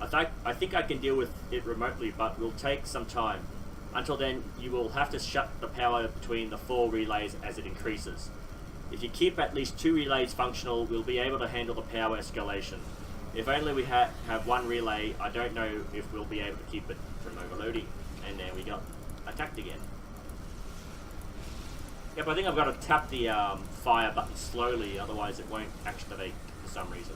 Speaker 1: I think I can deal with it remotely, but will take some time. Until then, you will have to shut the power between the 4 relays as it increases. If you keep at least 2 relays functional, we'll be able to handle the power escalation. If only we have 1 relay, I don't know if we'll be able to keep it from overloading. And there we got attacked again. Yep, I think I've got to tap the fire button slowly, otherwise it won't activate for some reason.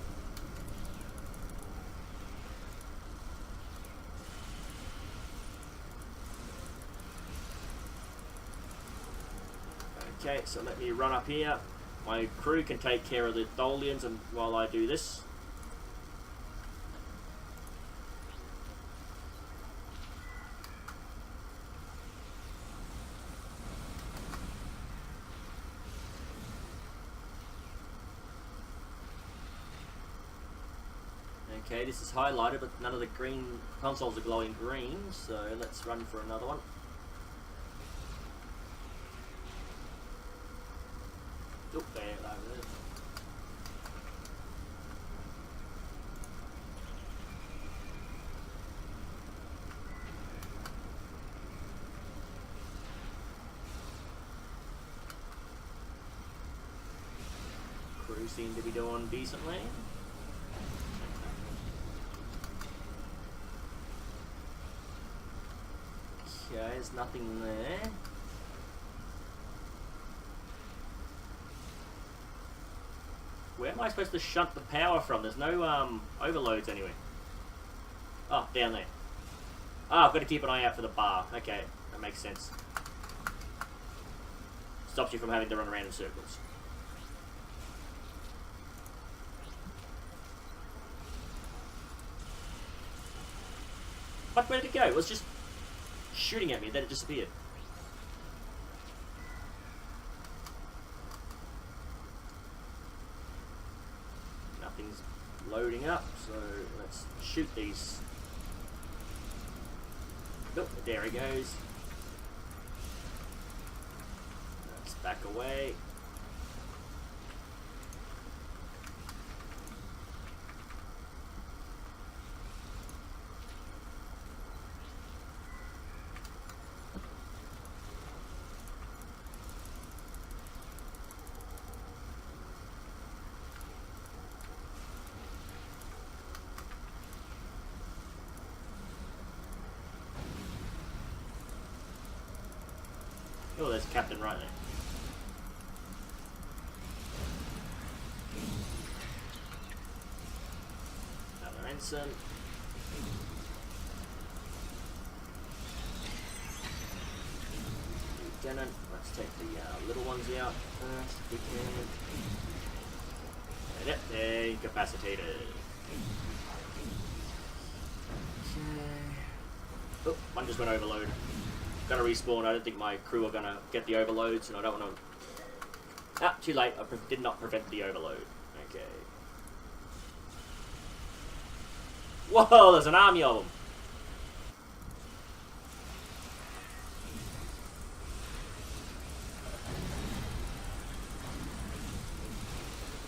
Speaker 1: Okay, so let me run up here. My crew can take care of the Tholians and while I do this. Okay, this is highlighted, but none of the green consoles are glowing green, so let's run for another one. Oh, there, over there. Crew seem to be doing decently. Okay, there's nothing there. Where am I supposed to shunt the power from? There's no overloads anywhere. Oh, down there. Oh, I've got to keep an eye out for the bar. Okay, that makes sense. Stops you from having to run around in circles. What? Where did it go? It was just shooting at me, then it disappeared. Nothing's loading up, so let's shoot these. Oh, there he goes. Let's back away. Oh, there's Captain right there. Another ensign. Lieutenant. Let's take the little ones out first if we can. Yep, they're incapacitated. Okay. Oh, one just went overload. Gonna respawn. I don't think my crew are gonna get the overloads, and I don't want to. Ah, too late. I did not prevent the overload. Okay. Whoa, there's an army of them.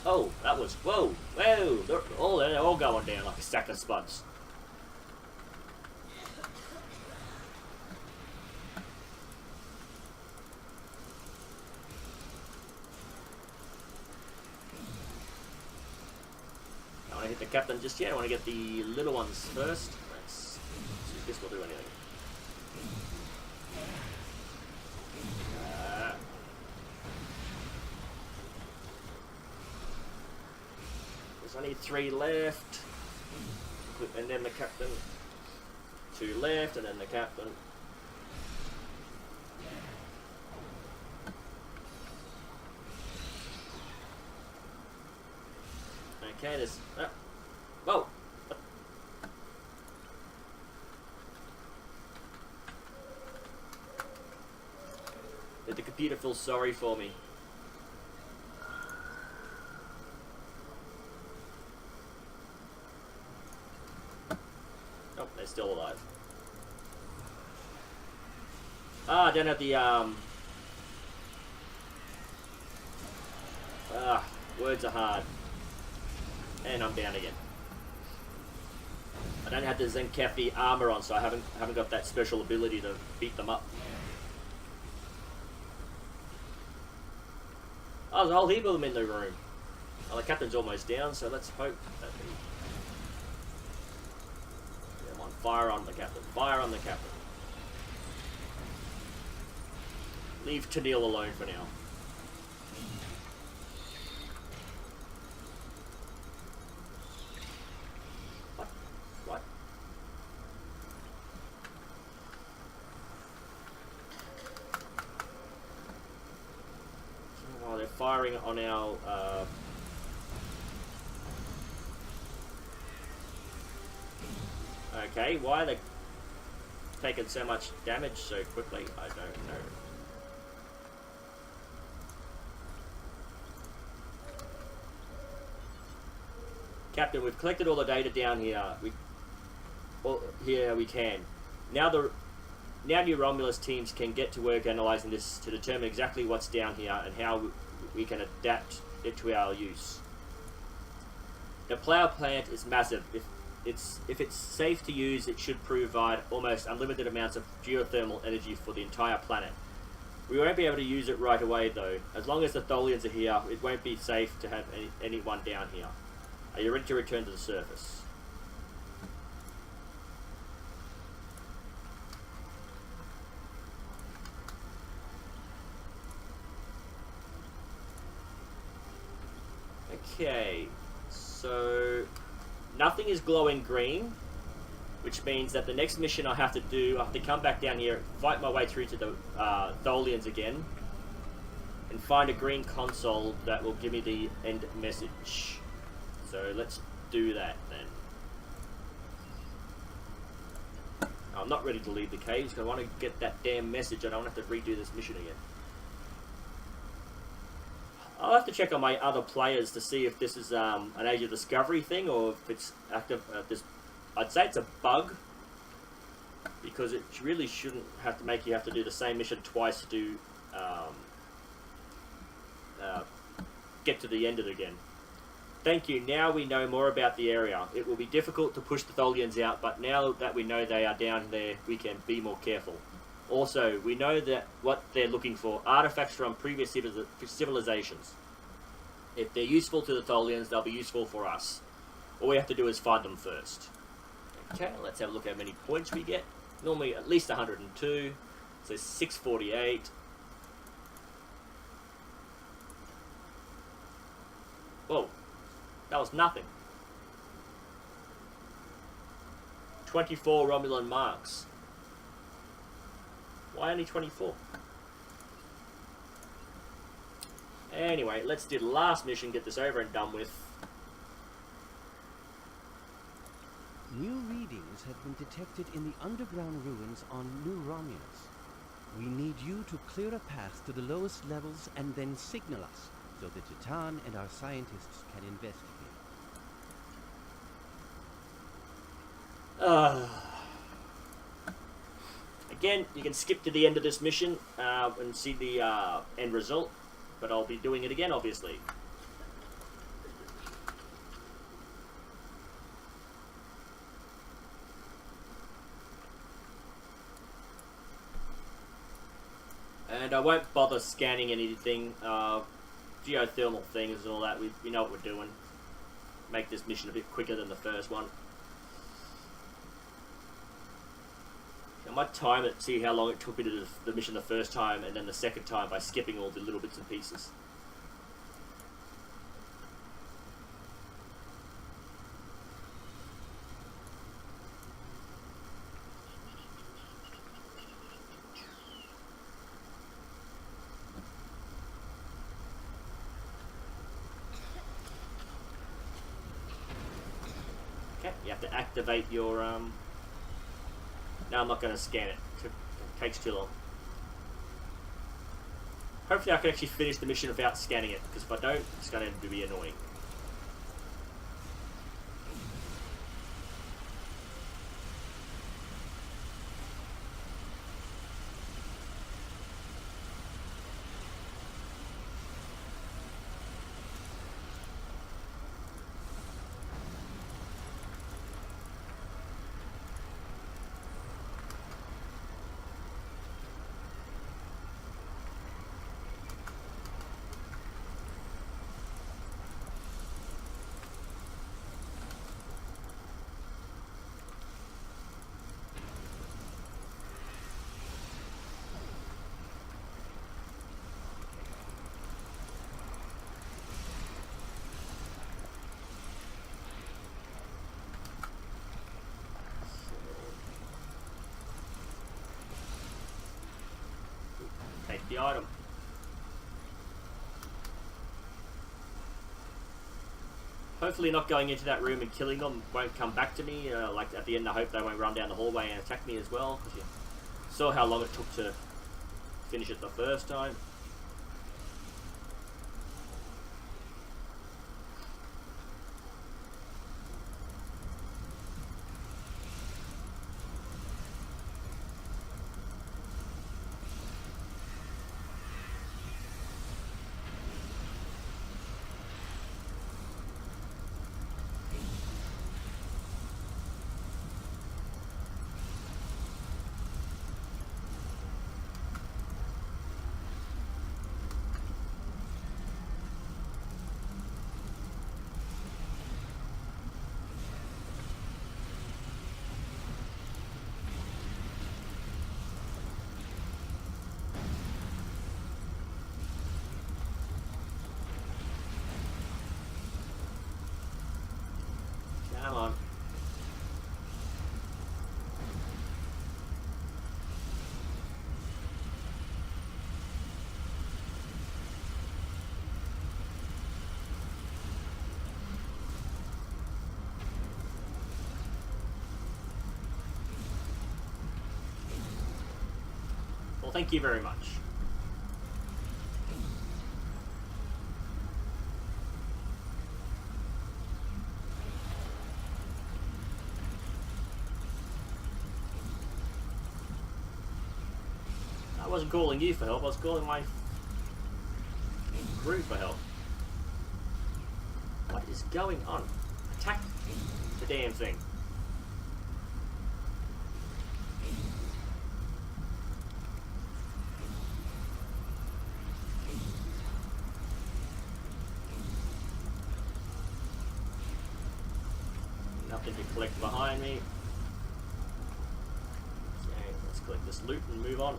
Speaker 1: Oh, that was whoa. They're all going down like a sack of spuds. Hit the captain just yet. I want to get the little ones first. Let's see if this will do anything. There's only 3 left. And then the captain. 2 left, and then the captain. Okay, there's... whoa! Did the computer feel sorry for me? Oh, they're still alive. Ah, I don't have the, words are hard. And I'm down again. I don't have the Zencafi armor on, so I haven't got that special ability to beat them up. Oh, there's a whole heap of them in the room. Oh, the captain's almost down, so let's hope that come on, fire on the captain. Fire on the captain. Leave Tennille alone for now. Firing on our okay, why are they taking so much damage so quickly? I don't know. Captain, we've collected all the data down here. Here we can. Now new Romulus teams can get to work analysing this to determine exactly what's down here and how we can adapt it to our use. The power plant is massive. If it's safe to use, it should provide almost unlimited amounts of geothermal energy for the entire planet. We won't be able to use it right away though. As long as the Tholians are here, it won't be safe to have anyone down here. Are you ready to return to the surface? Okay, so nothing is glowing green, which means that the next mission I have to do, I have to come back down here, fight my way through to the Tholians again, and find a green console that will give me the end message. So let's do that then. I'm not ready to leave the cave because I want to get that damn message. I don't have to redo this mission again. I'll have to check on my other players to see if this is an Age of Discovery thing or if it's active. I'd say it's a bug because it really shouldn't have to make you have to do the same mission twice to get to the end of it again. Thank you. Now we know more about the area. It will be difficult to push the Tholians out, but now that we know they are down there, we can be more careful. Also, we know that what they're looking for, artifacts from previous civilizations. If they're useful to the Tholians, they'll be useful for us. All we have to do is find them first. Okay, let's have a look at how many points we get. Normally at least 102, so 648. Whoa, that was nothing. 24 Romulan marks. Why only 24? Anyway, let's do the last mission, get this over and done with.
Speaker 6: New readings have been detected in the underground ruins on New Romulus. We need you to clear a path to the lowest levels and then signal us so that Titan and our scientists can investigate.
Speaker 1: Again, you can skip to the end of this mission and see the end result, but I'll be doing it again, obviously. And I won't bother scanning anything, geothermal things and all that. We know what we're doing. Make this mission a bit quicker than the first one. I might time it, see how long it took me to do the mission the first time and then the second time by skipping all the little bits and pieces. Okay, you have to activate your No, I'm not going to scan it. It takes too long. Hopefully I can actually finish the mission without scanning it, because if I don't, it's going to be annoying. Take the item. Hopefully not going into that room and killing them won't come back to me. Like at the end I hope they won't run down the hallway and attack me as well, because you saw how long it took to finish it the first time. Well, thank you very much. I wasn't calling you for help, I was calling my crew for help. What is going on? Attack the damn thing. Nothing to collect behind me. Okay, let's collect this loot and move on.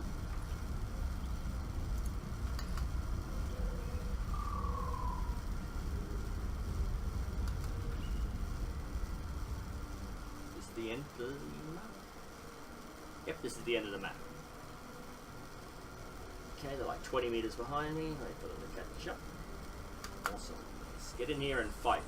Speaker 1: Is this the end of the map? Yep, this is the end of the map. Okay, they're like 20 meters behind me. Wait for them to catch up. Awesome. Let's get in here and fight.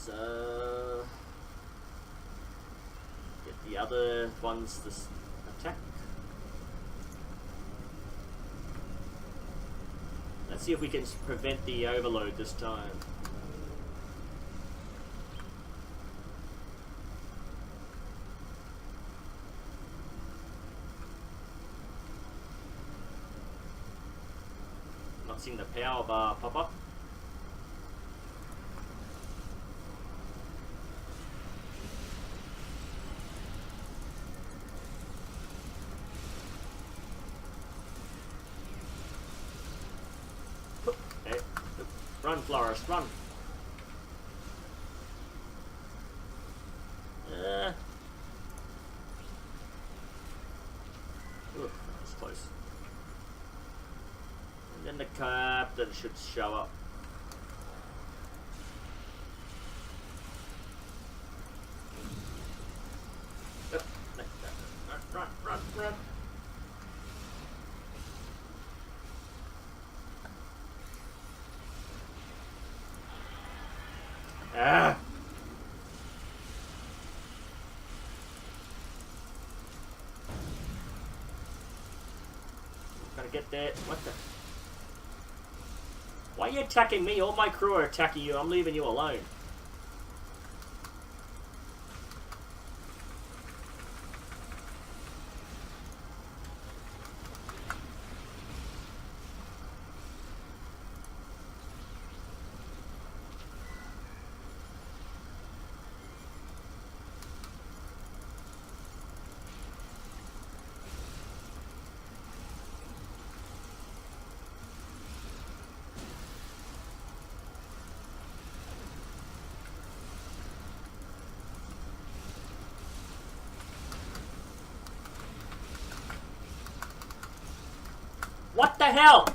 Speaker 1: Let's get the other ones to attack. Let's see if we can prevent the overload this time. Not seeing the power bar pop up. Okay. Run, Florist, run! Look, that was close. And then the captain should show up. Run, run, run! Ah! Gotta get that. What the? Why are you attacking me? All my crew are attacking you. I'm leaving you alone. What the hell?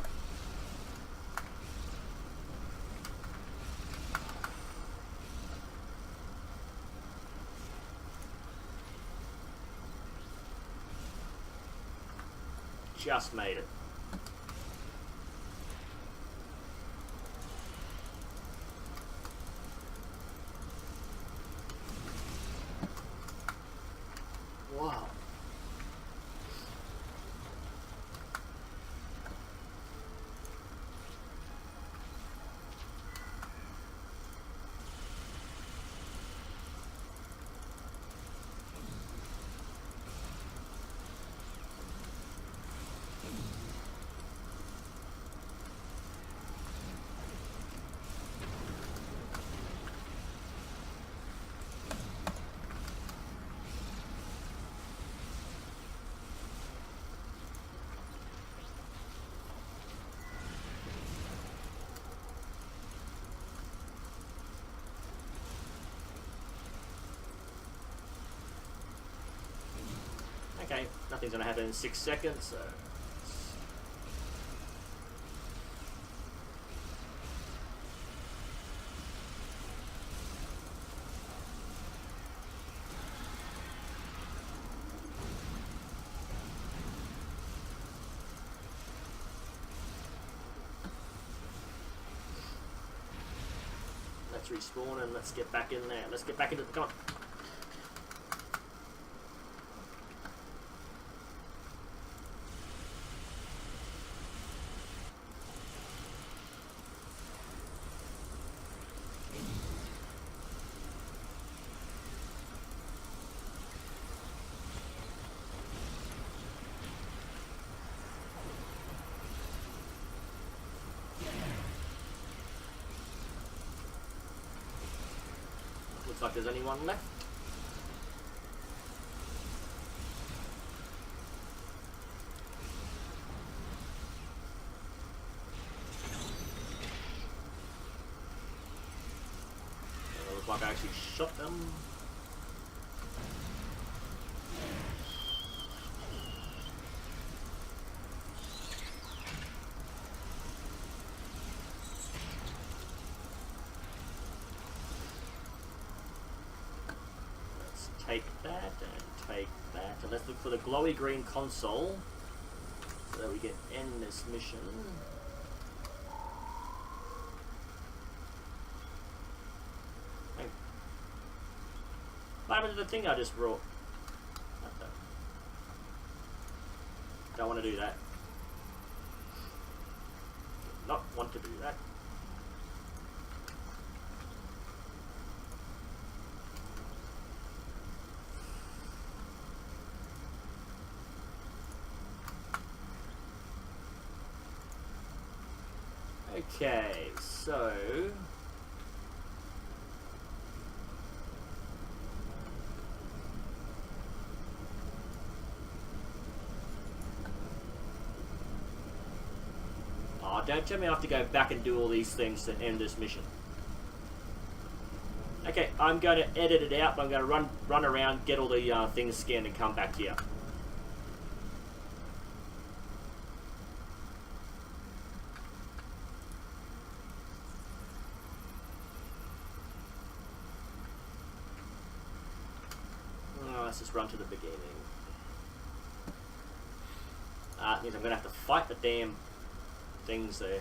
Speaker 1: Just made it. Wow. Okay, nothing's gonna happen in 6 seconds, so... let's respawn and let's get back in there. Let's get back into the... Come on. Looks like there's anyone left. Looks like I actually shot them. Take that and take that, and let's look for the glowy green console so that we can end this mission. Hey. What happened to the thing I just brought? What the? Don't want to do that. Do not want to do that. Okay, so oh, don't tell me I have to go back and do all these things to end this mission. Okay, I'm going to edit it out, but I'm going to run around, get all the things scanned and come back here. Let's just run to the beginning. It means I'm going to have to fight the damn things there.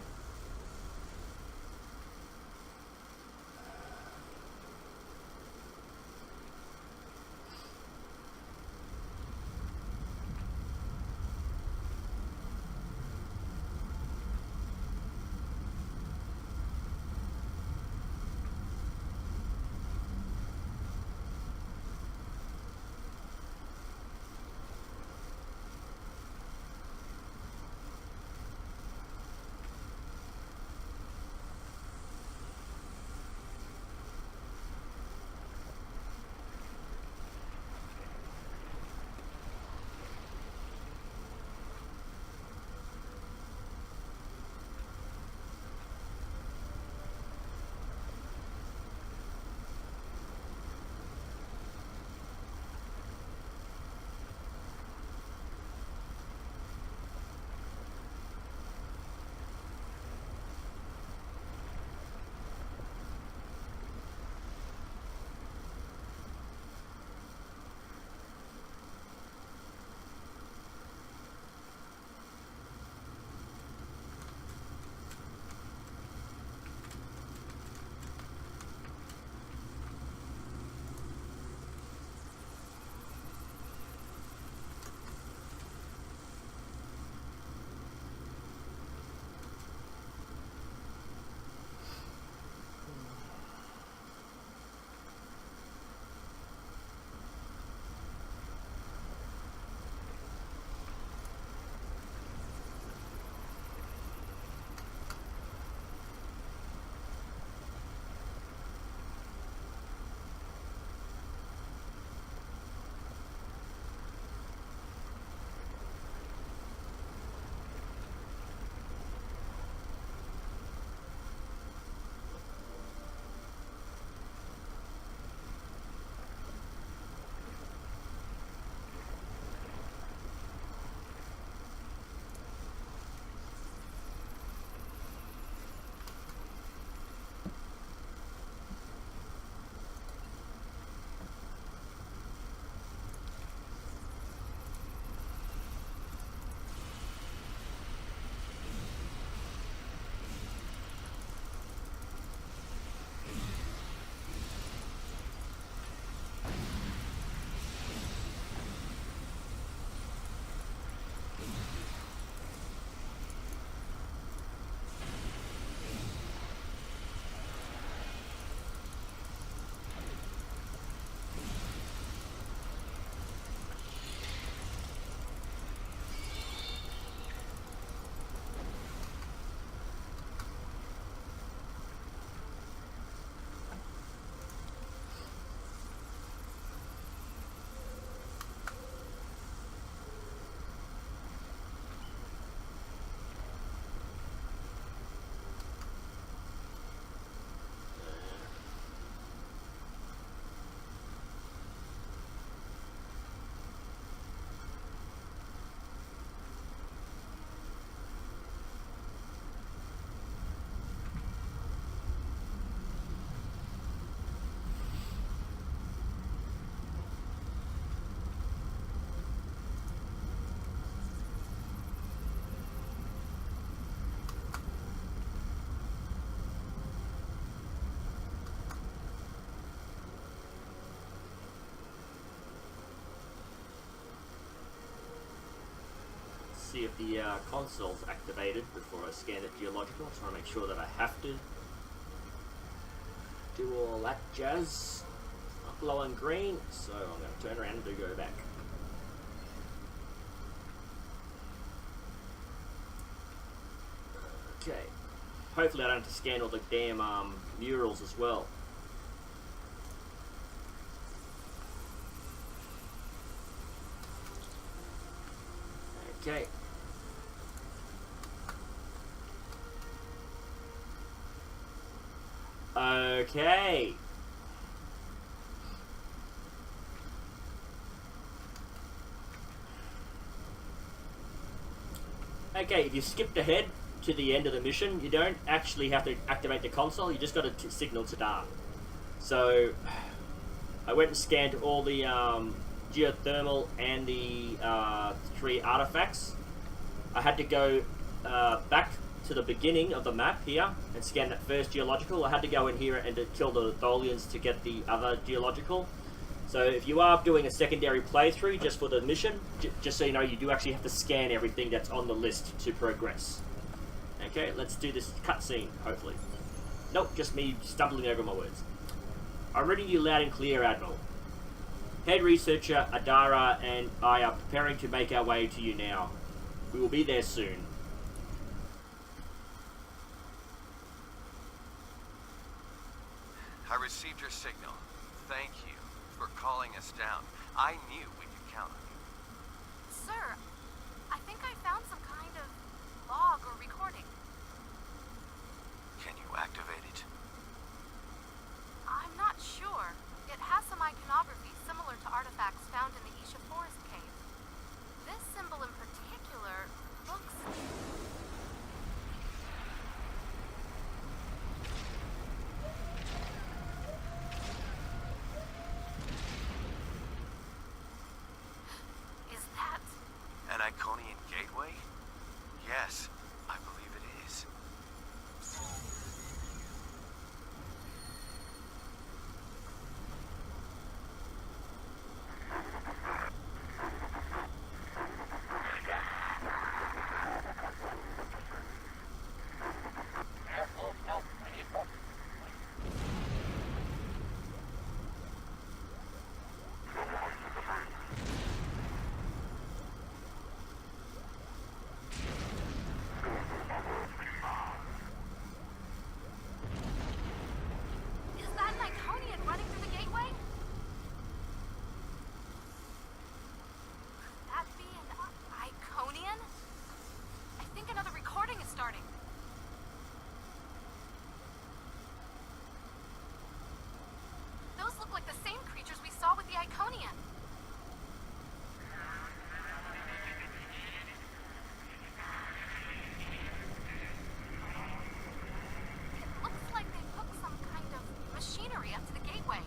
Speaker 1: see if the console's activated before I scan the geological. I just want to make sure that I have to do all that jazz. It's not glowing green, so I'm going to turn around and go back. Okay. Hopefully I don't have to scan all the damn murals as well. Okay. Okay. Okay, if you skipped ahead to the end of the mission, you don't actually have to activate the console, you just got to signal to Dar. So, I went and scanned all the geothermal and the 3 artifacts. I had to go back to the beginning of the map here and scan that first geological. I had to go in here and to kill the Tholians to get the other geological. So if you are doing a secondary playthrough just for the mission, just so you know, you do actually have to scan everything that's on the list to progress. Okay, let's do this cutscene, hopefully. Nope, just me stumbling over my words. I'm reading you loud and clear, Admiral. Head researcher Adara and I are preparing to make our way to you now. We will be there soon.
Speaker 7: I received your signal. Thank you for calling us down. I knew we could count on you.
Speaker 8: Sir, I think I found some kind of log or recording.
Speaker 7: Can you activate it?
Speaker 8: I'm not sure. It has some iconography similar to artifacts found in the Isha Forest Cave. This symbol in particular looks... Is that...
Speaker 7: An Iconian gateway? Yes, I believe it is.
Speaker 8: Is that an Iconian running through the gateway? Could that be an Iconian? I think another recording is starting. Those look like the same creatures we saw with the Iconian. It looks like they hooked some kind of machinery up to the gateway.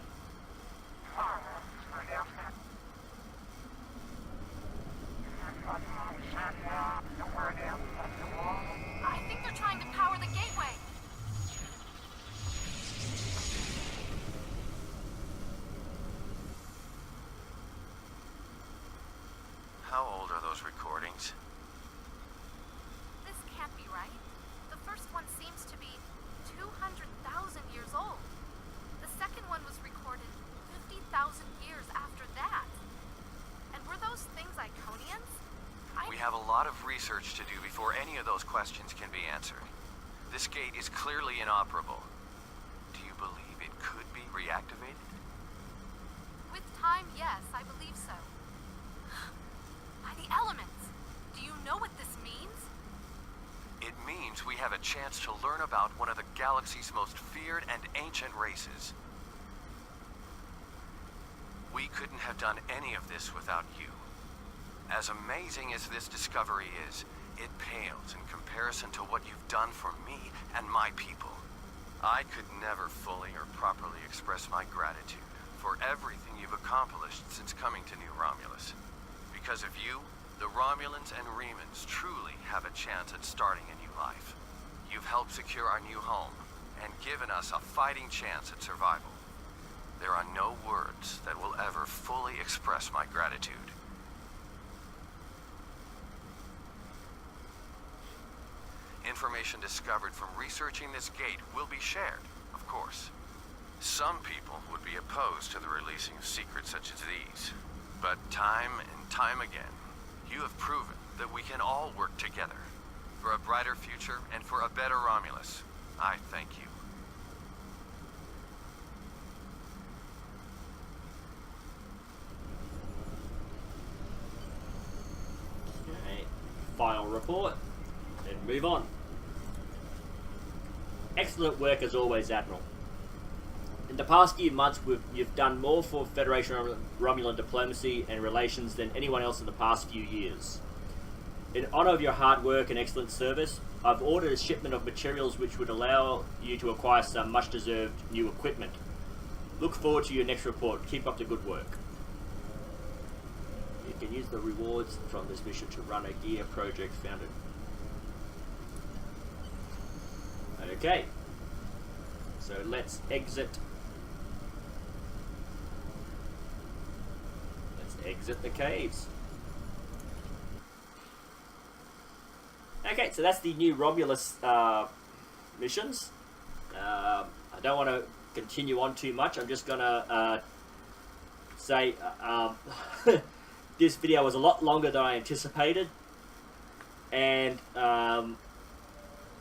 Speaker 8: I think they're trying to power the gateway.
Speaker 7: How old are those recordings?
Speaker 8: This can't be right. The first one seems to be 200,000 years old. The second one was recorded 50,000 years after that. And were those things Iconians?
Speaker 7: We have a lot of research to do before any of those questions can be answered. This gate is clearly inoperable. Do you believe it could be reactivated?
Speaker 8: With time, yes, I believe so. By the elements. Do you know what this means?
Speaker 7: It means we have a chance to learn about one of the galaxy's most feared and ancient races. We couldn't have done any of this without you. As amazing as this discovery is, it pales in comparison to what you've done for me and my people. I could never fully or properly express my gratitude for everything you've accomplished since coming to New Romulus. Because of you, the Romulans and Remans truly have a chance at starting a new life. You've helped secure our new home and given us a fighting chance at survival. There are no words that will ever fully express my gratitude. information discovered from researching this gate will be shared, of course. Some people would be opposed to the releasing of secrets such as these. But time and time again, you have proven that we can all work together. For a brighter future and for a better Romulus, I thank you.
Speaker 1: Okay, final report, and move on. Excellent work as always, Admiral. In the past few months, you've done more for Federation Romulan diplomacy and relations than anyone else in the past few years. In honor of your hard work and excellent service, I've ordered a shipment of materials which would allow you to acquire some much-deserved new equipment. Look forward to your next report. Keep up the good work. You can use the rewards from this mission to run a gear project founded. Okay. So let's exit. Let's exit the caves. Okay, so that's the new Romulus missions. I don't want to continue on too much. I'm just gonna say this video was a lot longer than I anticipated, and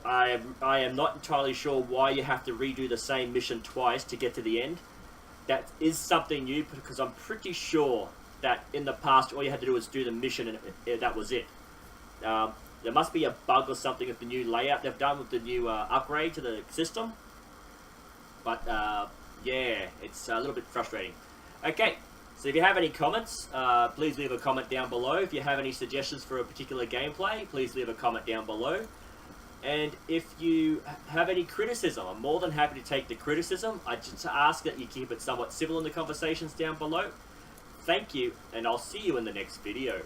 Speaker 1: I am not entirely sure why you have to redo the same mission twice to get to the end. That is something new, because I'm pretty sure that in the past all you had to do was do the mission and that was it. There must be a bug or something with the new layout they've done with the new upgrade to the system. But yeah, it's a little bit frustrating. Okay, so if you have any comments, please leave a comment down below. If you have any suggestions for a particular gameplay, please leave a comment down below. And if you have any criticism, I'm more than happy to take the criticism. I just ask that you keep it somewhat civil in the conversations down below. Thank you, and I'll see you in the next video.